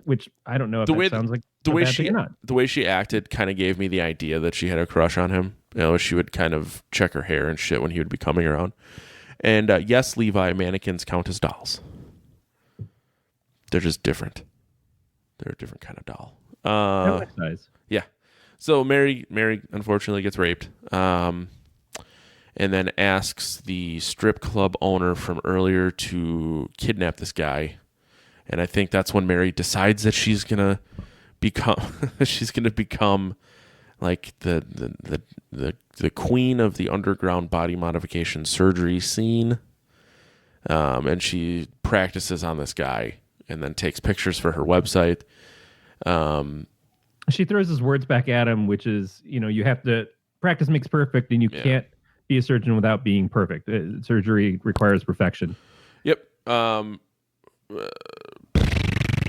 which I don't know if The way that sounds like the a way bad thing or not. the way she acted kind of gave me the idea that she had a crush on him. You know, she would kind of check her hair and shit when he would be coming around. And yes, Levi, mannequins count as dolls. They're just different. They're a different kind of doll. What size? Yeah. So Mary unfortunately gets raped. And then asks the strip club owner from earlier to kidnap this guy. And I think that's when Mary decides that she's gonna become like the queen of the underground body modification surgery scene. And she practices on this guy and then takes pictures for her website. She throws his words back at him, which is, you have to practice makes perfect, and you can't be a surgeon without being perfect. Surgery requires perfection. Yep.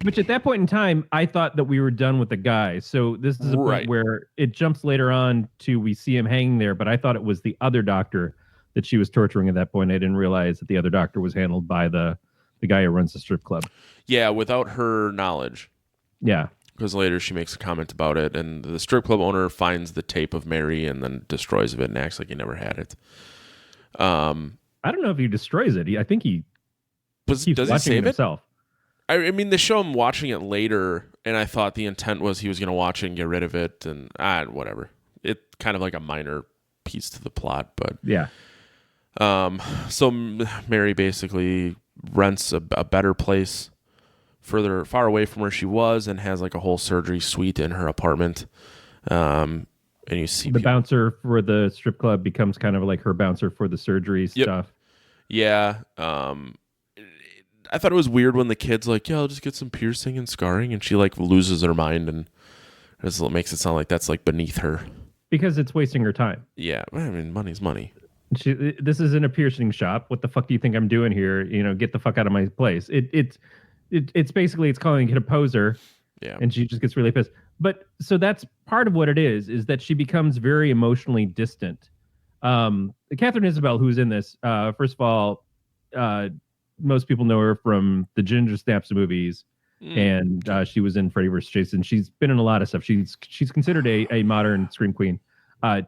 Which at that point in time, I thought that we were done with the guy. So this is a point where it jumps later on to we see him hanging there, but I thought it was the other doctor that she was torturing at that point. I didn't realize that the other doctor was handled by the guy who runs the strip club. Yeah, without her knowledge. Yeah. Because later she makes a comment about it, and the strip club owner finds the tape of Mary and then destroys it and acts like he never had it. I don't know if he destroys it. I think he keeps does he watching save it himself. I mean, they show him watching it later, and I thought the intent was he was going to watch it and get rid of it, and whatever. It kind of like a minor piece to the plot, but yeah. So Mary basically rents a better place far away from where she was, and has like a whole surgery suite in her apartment. And you see the bouncer for the strip club becomes kind of like her bouncer for the surgery stuff. Yeah. I thought it was weird when the kid's like, yeah, I'll just get some piercing and scarring, and she like loses her mind, and it makes it sound like that's like beneath her. Because it's wasting her time. Yeah, I mean, money's money. This isn't a piercing shop. What the fuck do you think I'm doing here? Get the fuck out of my place. It's basically it's calling it a poser. Yeah. And she just gets really pissed. But so that's part of what it is that she becomes very emotionally distant. Catherine Isabel, who's in this, first of all, most people know her from the Ginger Snaps movies, and she was in Freddy vs. Jason. She's been in a lot of stuff. She's considered a modern scream queen.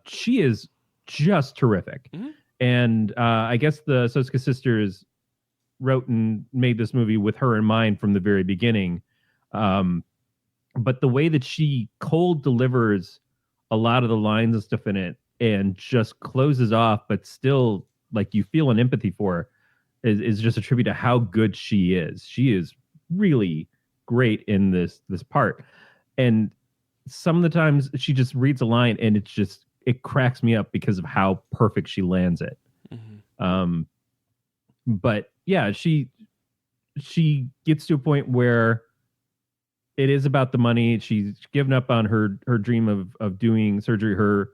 She is just terrific. Mm-hmm. And I guess the Soska sisters wrote and made this movie with her in mind from the very beginning. But the way that she cold delivers a lot of the lines and stuff in it and just closes off, but still like you feel an empathy for her, is just a tribute to how good she is. She is really great in this part. And some of the times she just reads a line and it cracks me up because of how perfect she lands it. Mm-hmm. But yeah, she gets to a point where it is about the money. She's given up on her dream of doing surgery,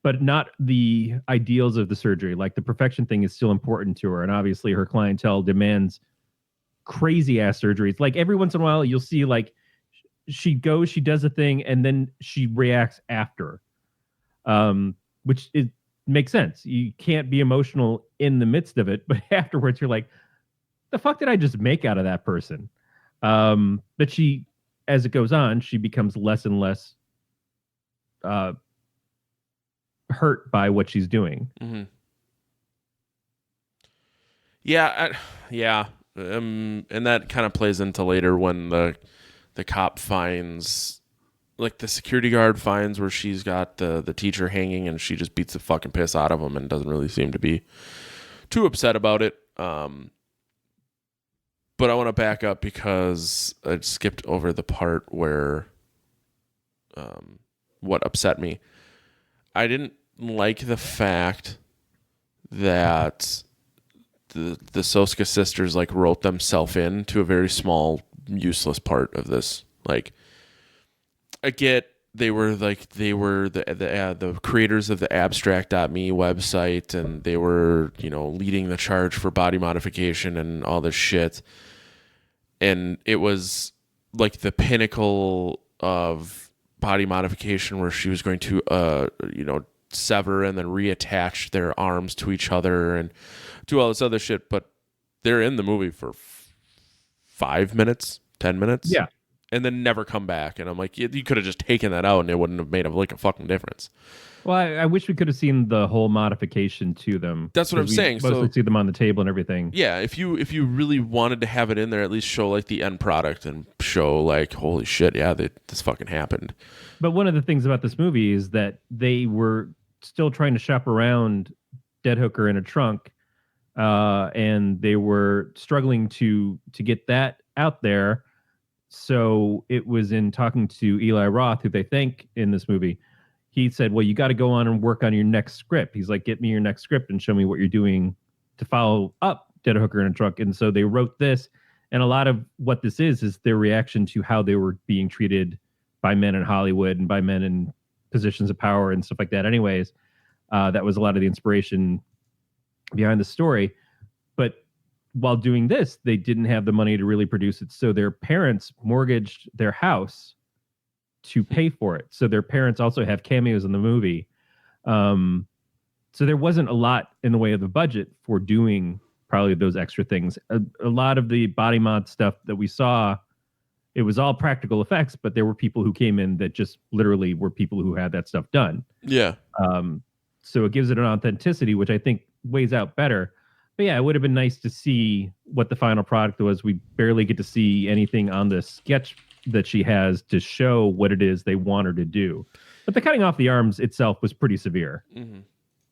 but not the ideals of the surgery. Like the perfection thing is still important to her. And obviously her clientele demands crazy ass surgeries. Like every once in a while you'll see like she does a thing and then she reacts after, which makes sense. You can't be emotional in the midst of it, but afterwards you're like, the fuck did I just make out of that person? But she, as it goes on, she becomes less and less hurt by what she's doing. Mm-hmm. Yeah. And that kind of plays into later when the cop finds, like the security guard finds where she's got the teacher hanging, and she just beats the fucking piss out of him and doesn't really seem to be too upset about it. But I want to back up because I skipped over the part where what upset me. I didn't like the fact that the Soska sisters like wrote themselves in to a very small, useless part of this. Like, I get they were the creators of the abstract.me website, and they were, leading the charge for body modification and all this shit. And it was like the pinnacle of body modification where she was going to, sever and then reattach their arms to each other and do all this other shit. But they're in the movie for 5 minutes, 10 minutes. Yeah. and then never come back. And I'm like, you could have just taken that out and it wouldn't have made a fucking difference. Well, I wish we could have seen the whole modification to them. That's what I'm saying. Mostly So see them on the table and everything. yeah, if you really wanted to have it in there, at least show like the end product and show like, holy shit, yeah, this fucking happened. But one of the things about this movie is that they were still trying to shop around Dead Hooker in a Trunk, and they were struggling to get that out there. So it was in talking to Eli Roth, who they thank in this movie. He said, well, you got to go on and work on your next script. He's like, get me your next script and show me what you're doing to follow up Dead Hooker in a Trunk. And so they wrote this. And a lot of what this is their reaction to how they were being treated by men in Hollywood and by men in positions of power and stuff like that. Anyways, that was a lot of the inspiration behind the story. But while doing this, they didn't have the money to really produce it. So their parents mortgaged their house to pay for it. So their parents also have cameos in the movie. So there wasn't a lot in the way of the budget for doing probably those extra things. A lot of the body mod stuff that we saw, it was all practical effects, but there were people who came in that just literally were people who had that stuff done. Yeah. So it gives it an authenticity, which I think weighs out better. But yeah, it would have been nice to see what the final product was. We barely get to see anything on the sketch that she has to show what it is they want her to do. But the cutting off the arms itself was pretty severe. Mm-hmm.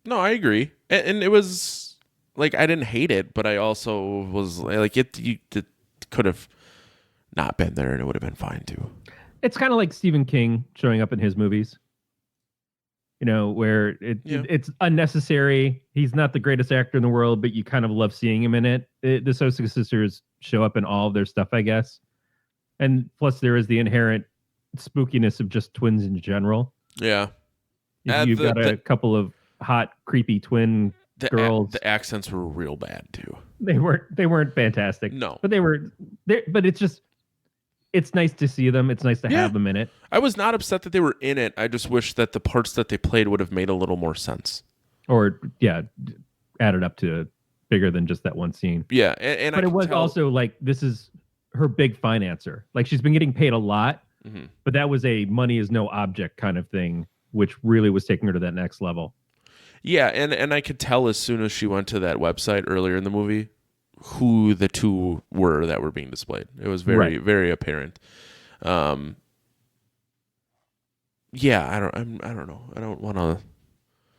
No, I agree. And it was like, I didn't hate it, but I also was like, it could have not been there and it would have been fine too. It's kind of like Stephen King showing up in his movies, you know, where it's unnecessary. He's not the greatest actor in the world, but you kind of love seeing him in it. The Sosa sisters show up in all of their stuff, I guess. And plus there is the inherent spookiness of just twins in general. Yeah. You've got a couple of hot, creepy twin girls. The accents were real bad too. They weren't fantastic. No. But they were there. But it's nice to see them. It's nice to have them in it. I was not upset that they were in it. I just wish that the parts that they played would have made a little more sense. Or, added up to bigger than just that one scene. Yeah. But it was also like, this is her big financer. Like, she's been getting paid a lot, but that was a money is no object kind of thing, which really was taking her to that next level. Yeah, and I could tell as soon as she went to that website earlier in the movie who the two were that were being displayed. It was very, very apparent. Yeah, I don't know. I don't want to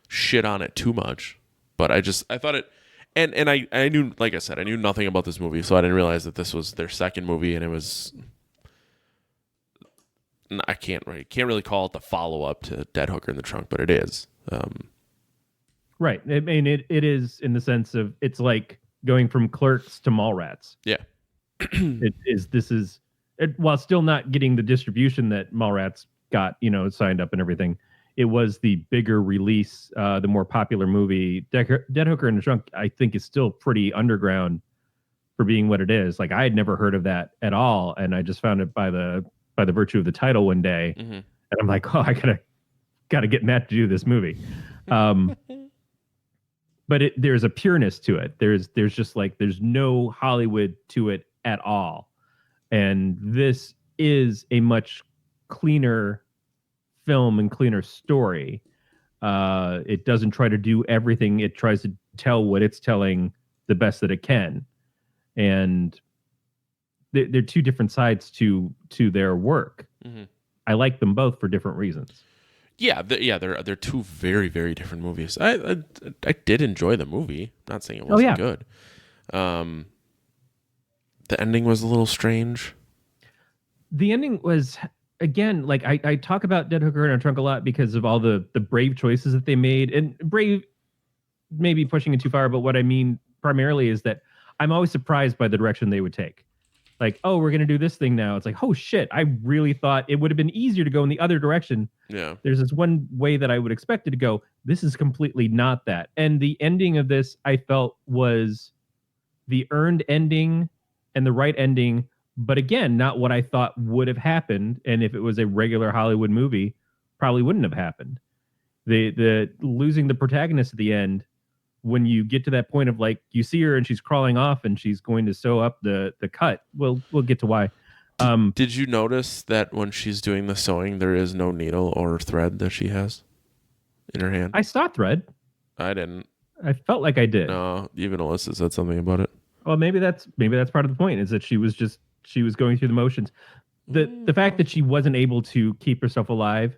shit on it too much, but I thought it, and I knew, like I said, I knew nothing about this movie, so I didn't realize that this was their second movie, and it was. I can't really call it the follow up to Dead Hooker in the Trunk, but it is. Right. I mean, it is in the sense of it's like going from Clerks to Mallrats. Yeah. While still not getting the distribution that Mallrats got, signed up and everything, it was the bigger release, the more popular movie. Dead Hooker in the Trunk, I think, is still pretty underground for being what it is. Like, I had never heard of that at all, and I just found it by the virtue of the title one day, and I'm like, oh, I gotta get Matt to do this movie. But there's a pureness to it. There's just like, there's no Hollywood to it at all. And this is a much cleaner film and cleaner story. It doesn't try to do everything. It tries to tell what it's telling the best that it can. And they're two different sides to their work. I like them both for different reasons. Yeah, they're two very, very different movies. I did enjoy the movie. Not saying it wasn't good. The ending was a little strange. The ending was, again, like I talk about Dead Hooker in a Trunk a lot because of all the brave choices that they made. And brave, maybe pushing it too far, but what I mean primarily is that I'm always surprised by the direction they would take. Like, oh, we're going to do this thing now. It's like, oh, shit. I really thought it would have been easier to go in the other direction. Yeah. There's this one way that I would expect it to go. This is completely not that. And the ending of this, I felt, was the earned ending and the right ending. But again, not what I thought would have happened. And if it was a regular Hollywood movie, probably wouldn't have happened. The losing the protagonist at the end, when you get to that point of, like, you see her and she's crawling off and she's going to sew up the cut. We'll get to why. Did you notice that when she's doing the sewing, there is no needle or thread that she has in her hand? I saw thread. I didn't. I felt like I did. No, even Alyssa said something about it. Well, maybe that's part of the point, is that she was going through the motions. The fact that she wasn't able to keep herself alive,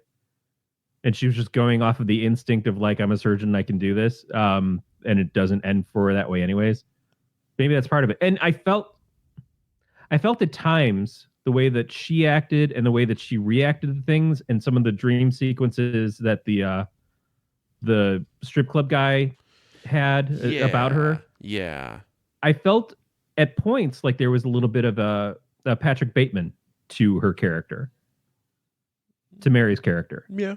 and she was just going off of the instinct of like, I'm a surgeon, I can do this, and it doesn't end for her that way anyways. Maybe that's part of it. And I felt at times the way that she acted and the way that she reacted to things, and some of the dream sequences that the strip club guy had about her. Yeah. I felt at points like there was a little bit of a Patrick Bateman to her character, to Mary's character. Yeah.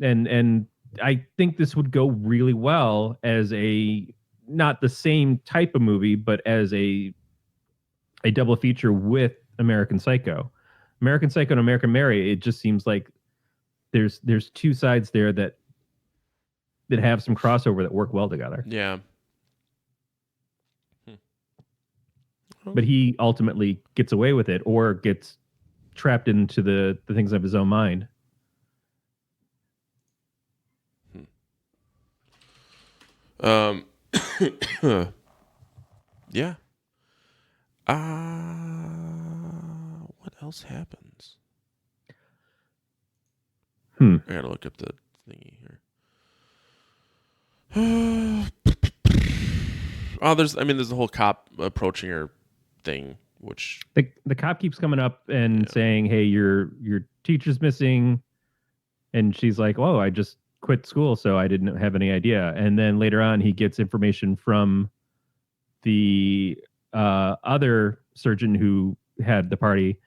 And I think this would go really well as not the same type of movie, but as a double feature with American Psycho. American Psycho and American Mary, it just seems like there's two sides there that have some crossover that work well together. Yeah. But he ultimately gets away with it, or gets trapped into the things of his own mind. Yeah. What else happens? I gotta look up the thingy here. There's the whole cop approaching her thing, which the cop keeps coming up and saying, "Hey, your teacher's missing," and she's like, "Oh, I just quit school, so I didn't have any idea." And then later on, he gets information from the other surgeon who had the party,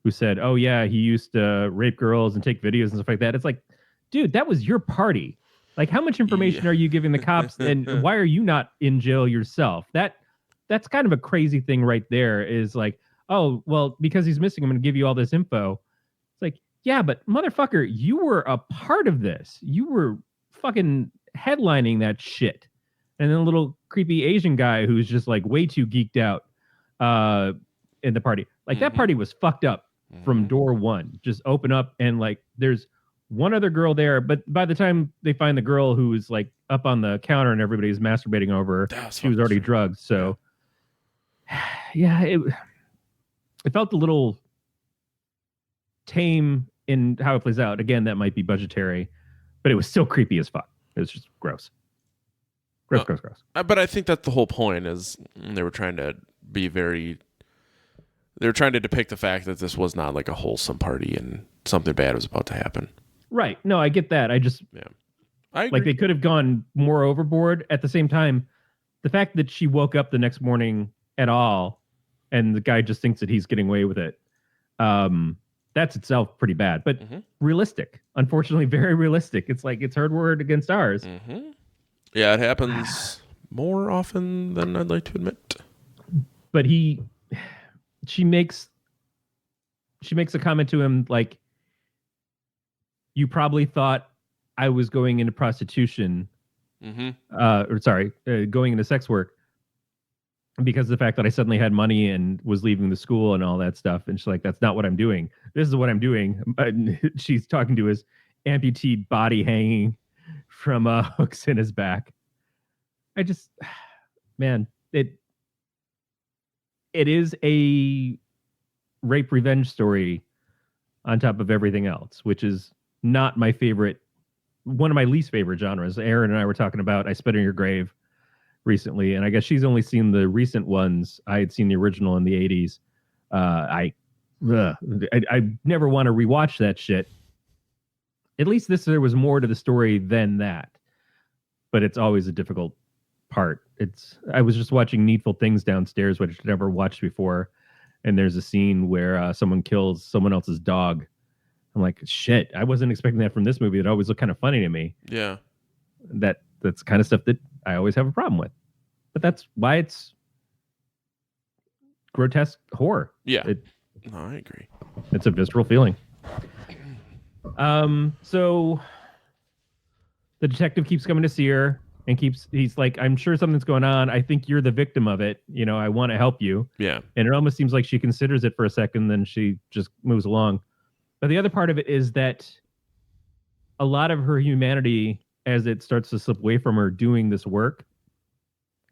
who said, "Oh yeah, he used to rape girls and take videos and stuff like that." It's like, dude, that was your party. Like, how much information are you giving the cops, and why are you not in jail yourself? That's kind of a crazy thing right there, is like, oh, well, because he's missing, I'm going to give you all this info. It's like, yeah, but motherfucker, you were a part of this. You were fucking headlining that shit. And then a little creepy Asian guy who's just like way too geeked out in the party. Like, that party was fucked up from door one. Just open up, and like, there's one other girl there, but by the time they find the girl who's like up on the counter and everybody's masturbating over her, she was already drugged. So yeah, it felt a little tame in how it plays out. Again, that might be budgetary, but it was still creepy as fuck. It was just gross. Gross. But I think that the whole point is they were trying to depict the fact that this was not like a wholesome party and something bad was about to happen. Right. No, I get that. I agree. Like, they could have gone more overboard. At the same time, the fact that she woke up the next morning at all, and the guy just thinks that he's getting away with it, that's itself pretty bad. But realistic. Unfortunately, very realistic. It's like, it's her word against ours. Mm-hmm. Yeah, it happens more often than I'd like to admit. But she makes a comment to him like, "You probably thought I was going into prostitution, going into sex work because of the fact that I suddenly had money and was leaving the school and all that stuff." And she's like, "That's not what I'm doing. This is what I'm doing." She's talking to his amputee body hanging from hooks in his back. Man, it is a rape revenge story on top of everything else, which is not my favorite, one of my least favorite genres. Aaron and I were talking about I Spit on Your Grave recently, and I guess she's only seen the recent ones. I had seen the original in the 80s. I never want to rewatch that shit. At least there was more to the story than that, but it's always a difficult part. I was just watching Needful Things downstairs, which I'd never watched before, and there's a scene where someone kills someone else's dog. I'm like, shit, I wasn't expecting that from this movie. It always looked kind of funny to me. Yeah. That's kind of stuff that I always have a problem with. But that's why it's grotesque horror. Yeah. No, I agree. It's a visceral feeling. So the detective keeps coming to see her. and he's like, I'm sure something's going on. I think you're the victim of it. You know, I want to help you. Yeah. And it almost seems like she considers it for a second, then she just moves along. But the other part of it is that a lot of her humanity, as it starts to slip away from her doing this work,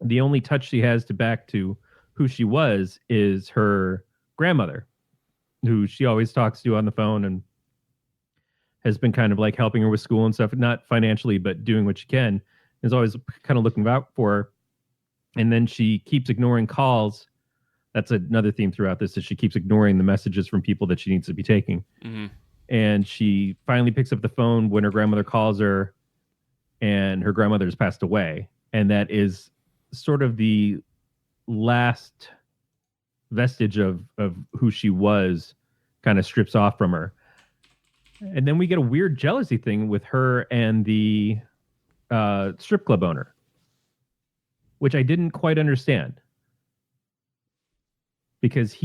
the only touch she has to back to who she was is her grandmother, who she always talks to on the phone and has been kind of like helping her with school and stuff, not financially, but doing what she can, is always kind of looking out for her. And then she keeps ignoring calls. That's another theme throughout this, is she keeps ignoring the messages from people that she needs to be taking. Mm-hmm. And she finally picks up the phone when her grandmother calls her, and her grandmother has passed away. And that is sort of the last vestige of who she was, kind of strips off from her. And then we get a weird jealousy thing with her and the strip club owner, which I didn't quite understand. Because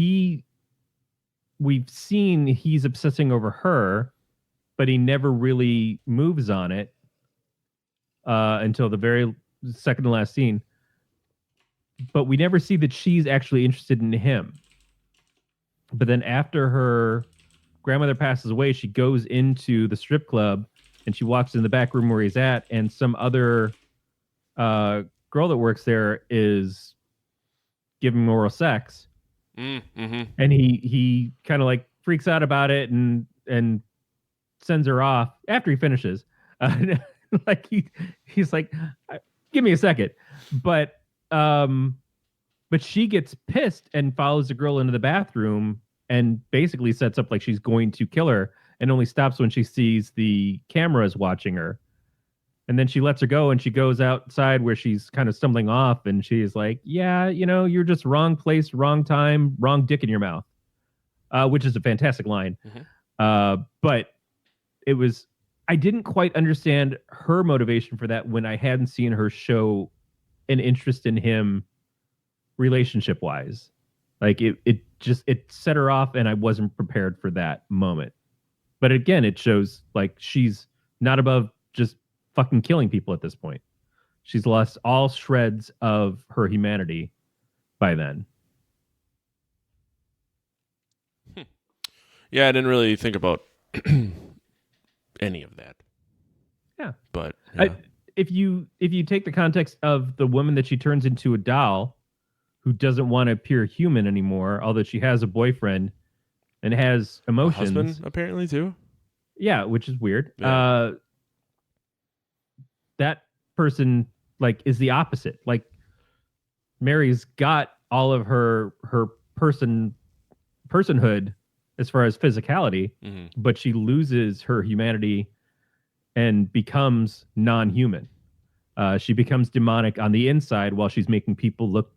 we've seen he's obsessing over her, but he never really moves on it until the very second to last scene. But we never see that she's actually interested in him. But then after her grandmother passes away, she goes into the strip club and she walks in the back room where he's at, and some other girl that works there is giving him oral sex. Mm-hmm. And he kind of like freaks out about it and sends her off after he finishes. Like he's like, give me a second. But she gets pissed and follows the girl into the bathroom and basically sets up like she's going to kill her, and only stops when she sees the cameras watching her. And then she lets her go, and she goes outside where she's kind of stumbling off, and she's like, yeah, you know, you're just wrong place, wrong time, wrong dick in your mouth, which is a fantastic line. Mm-hmm. But I didn't quite understand her motivation for that when I hadn't seen her show an interest in him relationship-wise. Like, it set her off, and I wasn't prepared for that moment. But again, it shows, like, she's not above just fucking killing people at this point. She's lost all shreds of her humanity by then. Yeah, I didn't really think about any of that. Yeah. But yeah. If you take the context of the woman that she turns into a doll who doesn't want to appear human anymore, although she has a boyfriend and has emotions. A husband, apparently, too. Yeah, which is weird. Yeah. That person, like, is the opposite. Like, Mary's got all of her personhood as far as physicality, mm-hmm. but she loses her humanity and becomes non-human. She becomes demonic on the inside while she's making people look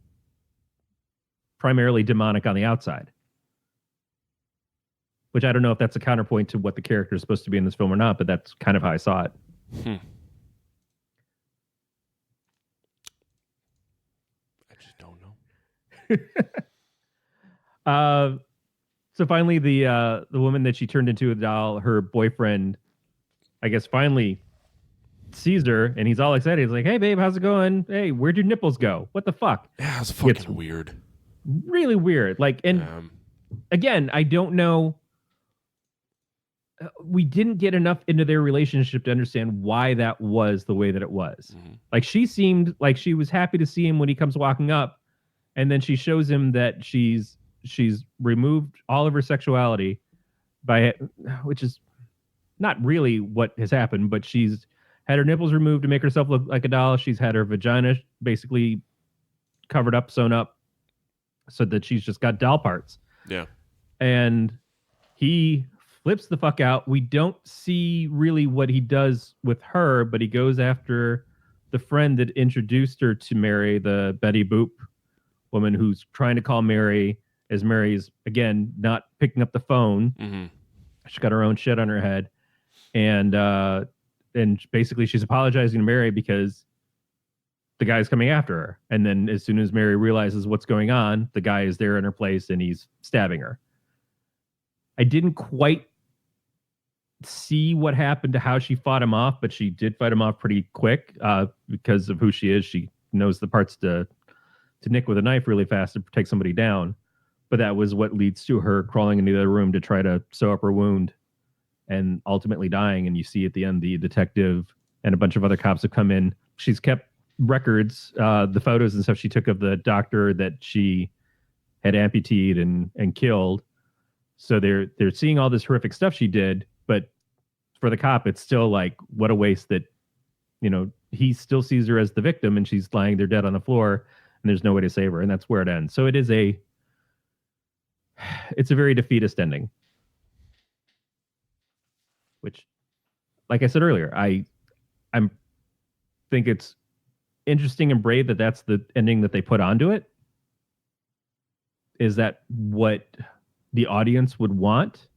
primarily demonic on the outside. Which I don't know if that's a counterpoint to what the character is supposed to be in this film or not, but that's kind of how I saw it. I just don't know. So finally, the woman that she turned into a doll, her boyfriend, I guess, finally sees her, and he's all excited. He's like, "Hey, babe, how's it going? Hey, where'd your nipples go? What the fuck?" Yeah, it's fucking weird. Really weird. Like, and again, I don't know. We didn't get enough into their relationship to understand why that was the way that it was. Mm-hmm. Like, she seemed like she was happy to see him when he comes walking up, and then she shows him that she's removed all of her sexuality which is not really what has happened, but she's had her nipples removed to make herself look like a doll. She's had her vagina basically covered up, sewn up, so that she's just got doll parts. Yeah. And he flips the fuck out. We don't see really what he does with her, but he goes after the friend that introduced her to Mary, the Betty Boop woman who's trying to call Mary, as Mary's, again, not picking up the phone. Mm-hmm. She's got her own shit on her head. And basically she's apologizing to Mary because the guy's coming after her. And then as soon as Mary realizes what's going on, the guy is there in her place and he's stabbing her. I didn't quite see what happened to how she fought him off, but she did fight him off pretty quick because of who she is. She knows the parts to nick with a knife really fast to take somebody down. But that was what leads to her crawling into the room to try to sew up her wound and ultimately dying. And you see at the end, the detective and a bunch of other cops have come in. She's kept records, the photos and stuff she took of the doctor that she had amputated and killed. So they're seeing all this horrific stuff she did, but for the cop, it's still like, what a waste that, he still sees her as the victim and she's lying there dead on the floor and there's no way to save her. And that's where it ends. So it's a very defeatist ending, which, like I said earlier, I think it's interesting and brave that that's the ending that they put onto it. Is that what the audience would want?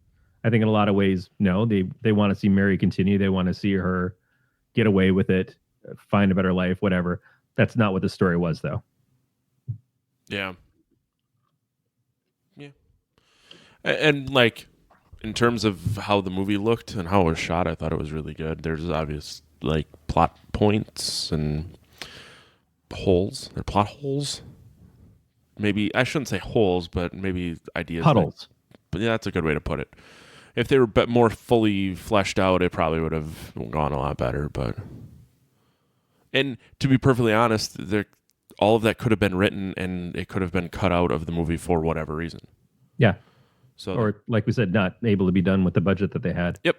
I think in a lot of ways, no. They want to see Mary continue. They want to see her get away with it, find a better life, whatever. That's not what the story was, though. Yeah. Yeah. And like, in terms of how the movie looked and how it was shot, I thought it was really good. There's obvious like plot points and holes. They're plot holes. Maybe I shouldn't say holes, but maybe ideas. Puddles. But yeah, that's a good way to put it. If they were more fully fleshed out, it probably would have gone a lot better. And to be perfectly honest, all of that could have been written and it could have been cut out of the movie for whatever reason. Yeah. So, or like we said, not able to be done with the budget that they had. Yep.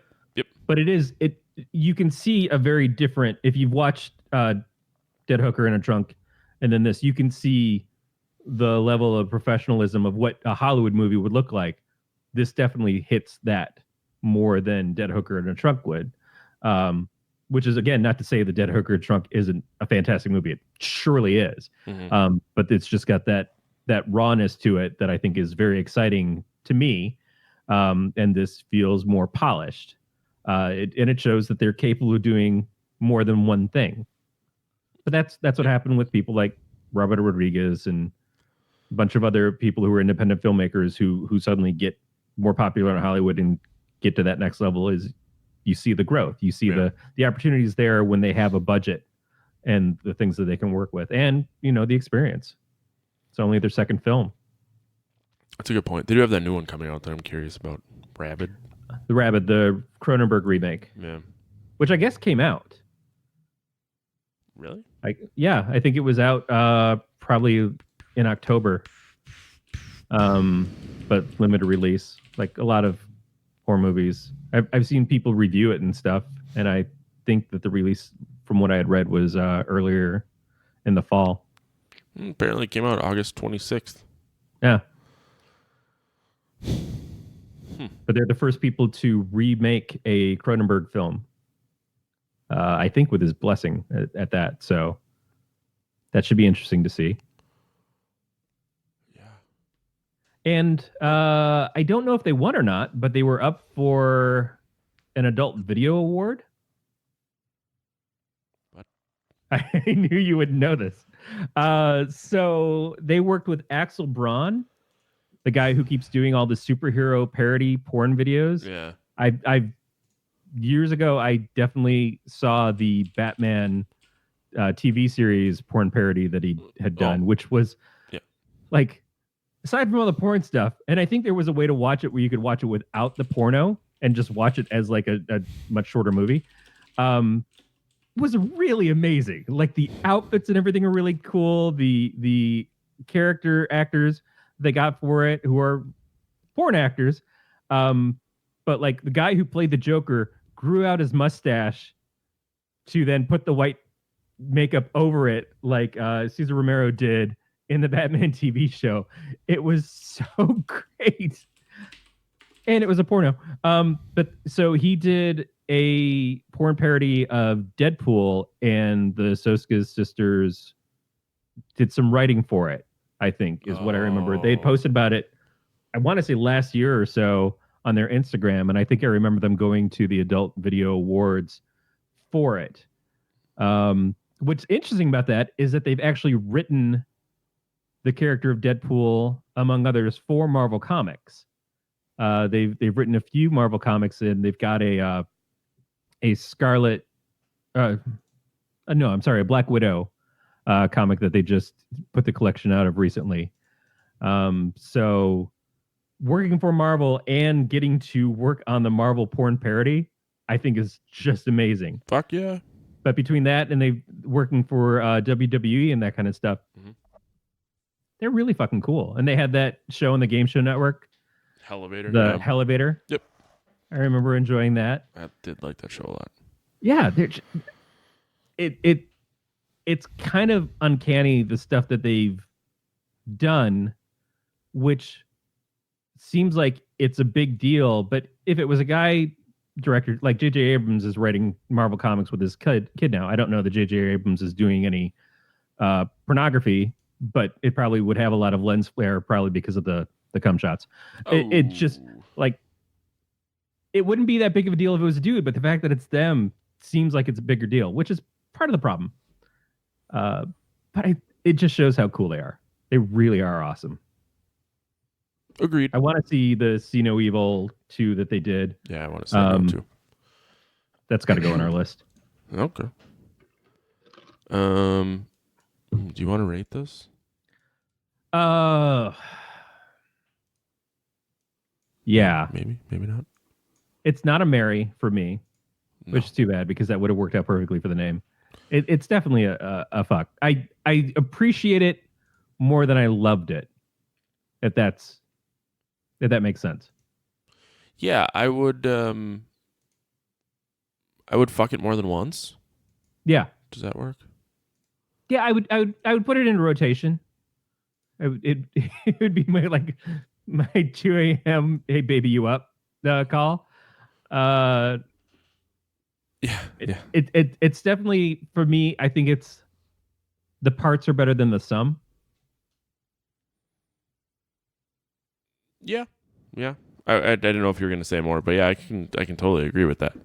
But you can see a very different, if you've watched Dead Hooker in a Trunk and then this, you can see the level of professionalism of what a Hollywood movie would look like. This definitely hits that more than Dead Hooker in a Trunk would. Which is, again, not to say the Dead Hooker in a Trunk isn't a fantastic movie. It surely is. Mm-hmm. But it's just got that rawness to it that I think is very exciting to me. And this feels more polished. And it shows that they're capable of doing more than one thing. But that's what happened with people like Robert Rodriguez and a bunch of other people who are independent filmmakers who suddenly get more popular in Hollywood and get to that next level. Is you see the growth, you see the opportunities there when they have a budget and the things that they can work with, and the experience. It's only their second film. That's a good point. They do have that new one coming out that I'm curious about. Rabid. The Cronenberg remake. Yeah. Which I guess came out. Really? I think it was out probably in October. But limited release. Like a lot of horror movies. I've seen people review it and stuff, and I think that the release, from what I had read, was earlier in the fall. Apparently it came out August 26th. Yeah. But they're the first people to remake a Cronenberg film. I think with his blessing at that. So that should be interesting to see. Yeah. And I don't know if they won or not, but they were up for an adult video award. What? I knew you would know this. So they worked with Axel Braun, the guy who keeps doing all the superhero parody porn videos. Yeah. I've years ago, I definitely saw the Batman TV series porn parody that he had done, which was like, aside from all the porn stuff, and I think there was a way to watch it where you could watch it without the porno and just watch it as like a much shorter movie. Was really amazing. Like the outfits and everything are really cool. The character actors they got for it, who are porn actors. But like the guy who played the Joker grew out his mustache to then put the white makeup over it, like Cesar Romero did in the Batman TV show. It was so great. And it was a porno. But so he did a porn parody of Deadpool, and the Soska sisters did some writing for it, I think, is what I remember. They had posted about it, I want to say last year or so, on their Instagram, and I think I remember them going to the Adult Video Awards for it. What's interesting about that is that they've actually written the character of Deadpool, among others, for Marvel Comics. They've written a few Marvel comics, and they've got a Scarlet. No, I'm sorry, a Black Widow comic that they just put the collection out of recently. So working for Marvel and getting to work on the Marvel porn parody, I think is just amazing. Fuck yeah. But between that and they working for WWE and that kind of stuff, they're really fucking cool. And they had that show on the Game Show Network, Elevator. the Elevator. Yep. I remember enjoying that. I did like that show a lot. Yeah, it's kind of uncanny, the stuff that they've done, which seems like it's a big deal. But if it was a guy director like J.J. Abrams is writing Marvel comics with his kid now, I don't know that J.J. Abrams is doing any pornography, but it probably would have a lot of lens flare, probably because of the cum shots. It just like, it wouldn't be that big of a deal if it was a dude, but the fact that it's them seems like it's a bigger deal, which is part of the problem. But it just shows how cool they are. They really are awesome. Agreed. I want to see the See No Evil 2 that they did. Yeah, I want to see that too. That's got to go on our list. Okay. Do you want to rate this? Yeah. Maybe not. It's not a Mary for me, which is too bad because that would have worked out perfectly for the name. It's definitely a fuck. I appreciate it more than I loved it. If that makes sense. Yeah, I would fuck it more than once. Yeah. Does that work? Yeah, I would put it in rotation. It would be my 2 a.m. Hey baby, you up call. It's definitely, for me, I think it's the parts are better than the sum. Yeah. I didn't know if you were going to say more, but yeah, I can totally agree with that.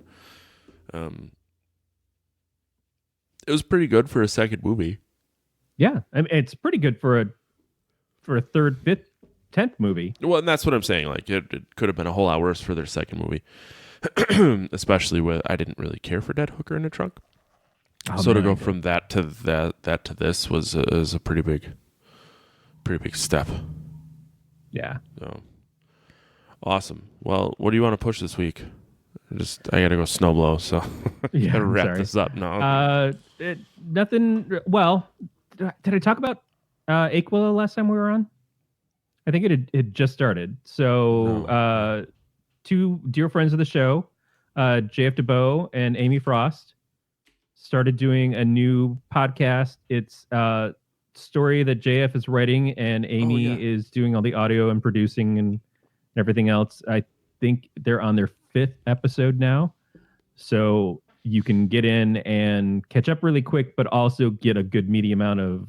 It was pretty good for a second movie. Yeah, I mean, it's pretty good for a third, fifth, 10th movie. Well, and that's what I'm saying. Like it could have been a whole lot worse for their second movie, especially with I didn't really care for Dead Hooker in a Trunk. So to go from that to that to this was a pretty big step. Yeah. So awesome. Well, what do you want to push this week? I gotta go snowblow, so Yeah, gotta wrap sorry. this up now. Nothing. Well, did I talk about Aquila last time we were on? I think it had just started. So two dear friends of the show, JF DeBow and Amy Frost, started doing a new podcast. It's a story that JF is writing and Amy is doing all the audio and producing and everything else. I think they're on their 5th episode now. So you can get in and catch up really quick, but also get a good meaty amount of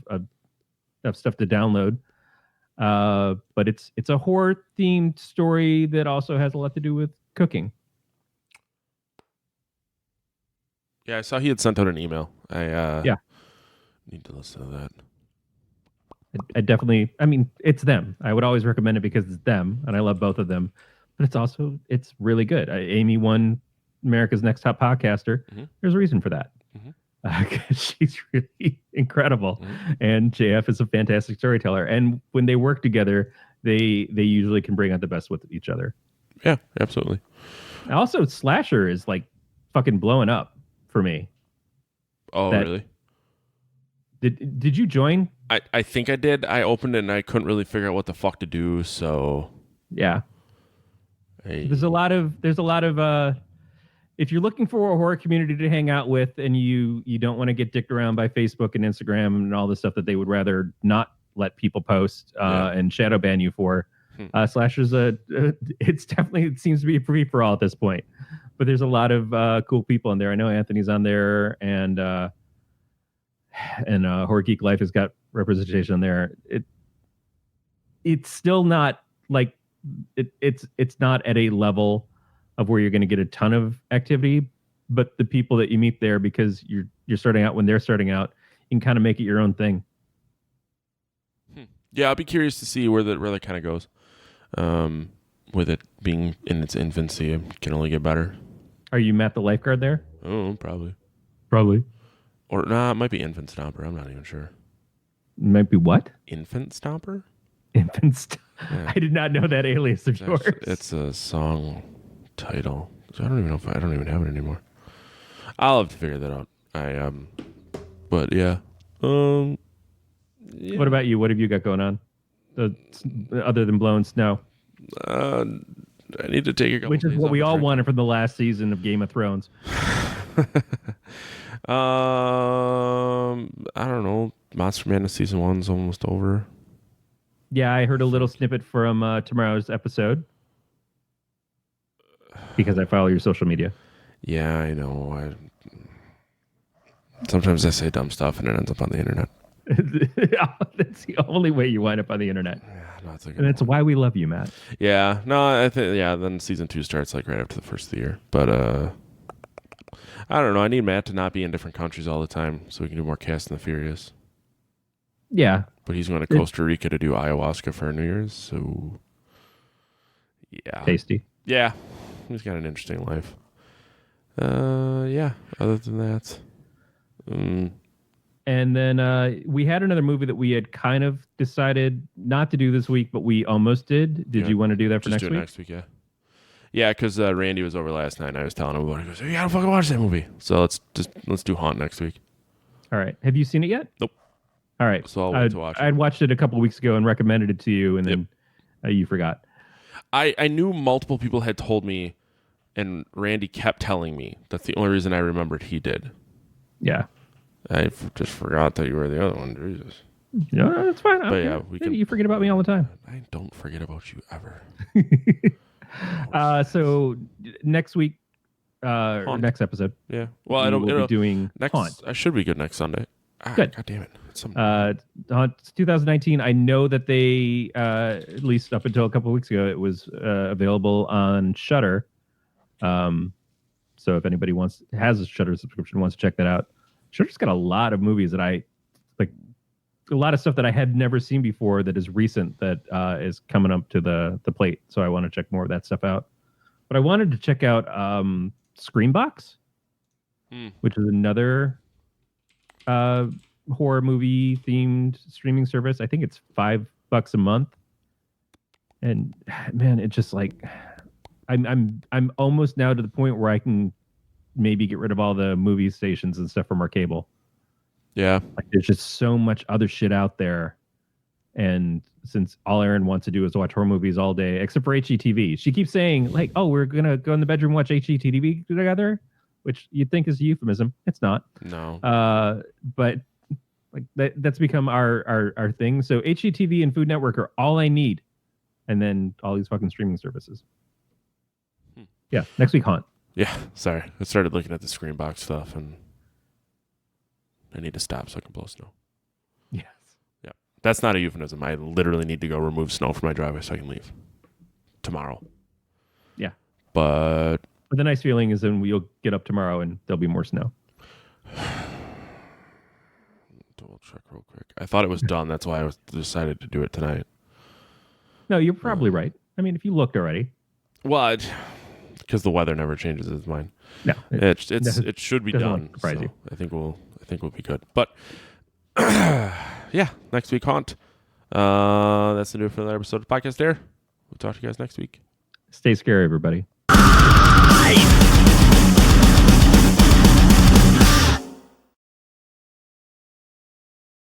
stuff to download. But it's a horror themed story that also has a lot to do with cooking. Yeah, I saw he had sent out an email. I need to listen to that. I definitely, I mean, it's them. I would always recommend it because it's them, and I love both of them. But it's really good. Amy won America's Next Top Podcaster. Mm-hmm. There's a reason for that. Mm-hmm. She's really incredible, and JF is a fantastic storyteller. And when they work together, they usually can bring out the best with each other. Yeah, absolutely. Also, Slasher is like fucking blowing up for me. Oh, really? Did you join? I think I did. I opened it and I couldn't really figure out what the fuck to do. So yeah, there's a lot of if you're looking for a horror community to hang out with and you don't want to get dicked around by Facebook and Instagram and all the stuff that they would rather not let people post and shadow ban you for, Slasher's it seems to be a free for all at this point. But there's a lot of cool people in there. I know Anthony's on there, and Horror Geek Life has got representation on there. It's still not like it's not at a level of where you're going to get a ton of activity, but the people that you meet there, because you're starting out when they're starting out, you can kind of make it your own thing. Yeah, I'll be curious to see where that kind of goes. with it being in its infancy, it can only get better. Are you Matt the lifeguard there? Oh, probably. Probably. Or nah, it might be Infant Stomper. I'm not even sure. Might be what? Infant Stomper? Infant. Yeah. I did not know that alias of yours. It's a song title. So I don't even know if I don't even have it anymore. I'll have to figure that out. But yeah. Yeah. What about you? What have you got going on? Other than blowing snow? I need to take a couple Which is days what off we of all drinking. wanted from the last season of Game of Thrones. I don't know. Monster Madness season 1's almost over. Yeah, I heard a little snippet from tomorrow's episode because I follow your social media. Yeah, I know. Sometimes I say dumb stuff and it ends up on the internet. That's the only way you wind up on the internet. Yeah, no, it's like And that's why we love you, Matt. yeah, no, I think then season 2 starts like right after the first of the year. But I don't know. I need Matt to not be in different countries all the time so we can do more Cast and the Furious. Yeah. But he's going to Costa Rica to do ayahuasca for New Year's, so yeah. Tasty. Yeah. He's got an interesting life. Yeah, other than that. And then we had another movie that we had kind of decided not to do this week, but we almost did. Did you want to do that for Just next do it week? next week, yeah. Yeah, because Randy was over last night and I was telling him about it. He goes, "You gotta fucking watch that movie." So let's do Haunt next week. All right. Have you seen it yet? Nope. All right. So I'll wait to watch it. I'd watched it a couple weeks ago and recommended it to you, and then you forgot. I knew multiple people had told me, and Randy kept telling me. That's the only reason I remembered he did. Yeah. I just forgot that you were the other one. Jesus. No, that's fine. But yeah, we can. You forget about me all the time. I don't forget about you ever. So next week, or next episode, Yeah. Well, we will be doing next. Haunt. I should be good next Sunday. Good. God damn it. It's Haunt 2019. I know that they, at least up until a couple of weeks ago, it was available on Shudder. So if anybody has a Shudder subscription, wants to check that out, Shudder's got a lot of movies that I like. A lot of stuff that I had never seen before that is recent that is coming up to the plate. So I want to check more of that stuff out. But I wanted to check out Screambox, which is another horror movie themed streaming service. I think it's $5 a month. And man, it's just like I'm almost now to the point where I can maybe get rid of all the movie stations and stuff from our cable. yeah. Like there's just so much other shit out there. And since all Erin wants to do is watch horror movies all day, except for HGTV, she keeps saying like, "Oh, we're gonna go in the bedroom and watch HGTV together," which you'd think is a euphemism. It's not. No. But like that's become our thing. So HGTV and Food Network are all I need, and then all these fucking streaming services. Yeah, next week Haunt. Yeah. Sorry. I started looking at the Screenbox stuff and I need to stop so I can blow snow. Yes. Yeah. That's not a euphemism. I literally need to go remove snow from my driveway so I can leave tomorrow. Yeah. But the nice feeling is then you'll get up tomorrow and there'll be more snow. double check real quick. I thought it was done. That's why I decided to do it tonight. No, you're probably right. I mean, if you looked already. Well, because the weather never changes its mind. No. It should be doesn't done. surprise you. I think we'll be good. But yeah, next week Haunt. That's the do it for another episode of Podcast Air. We'll talk to you guys next week. Stay scary, everybody. I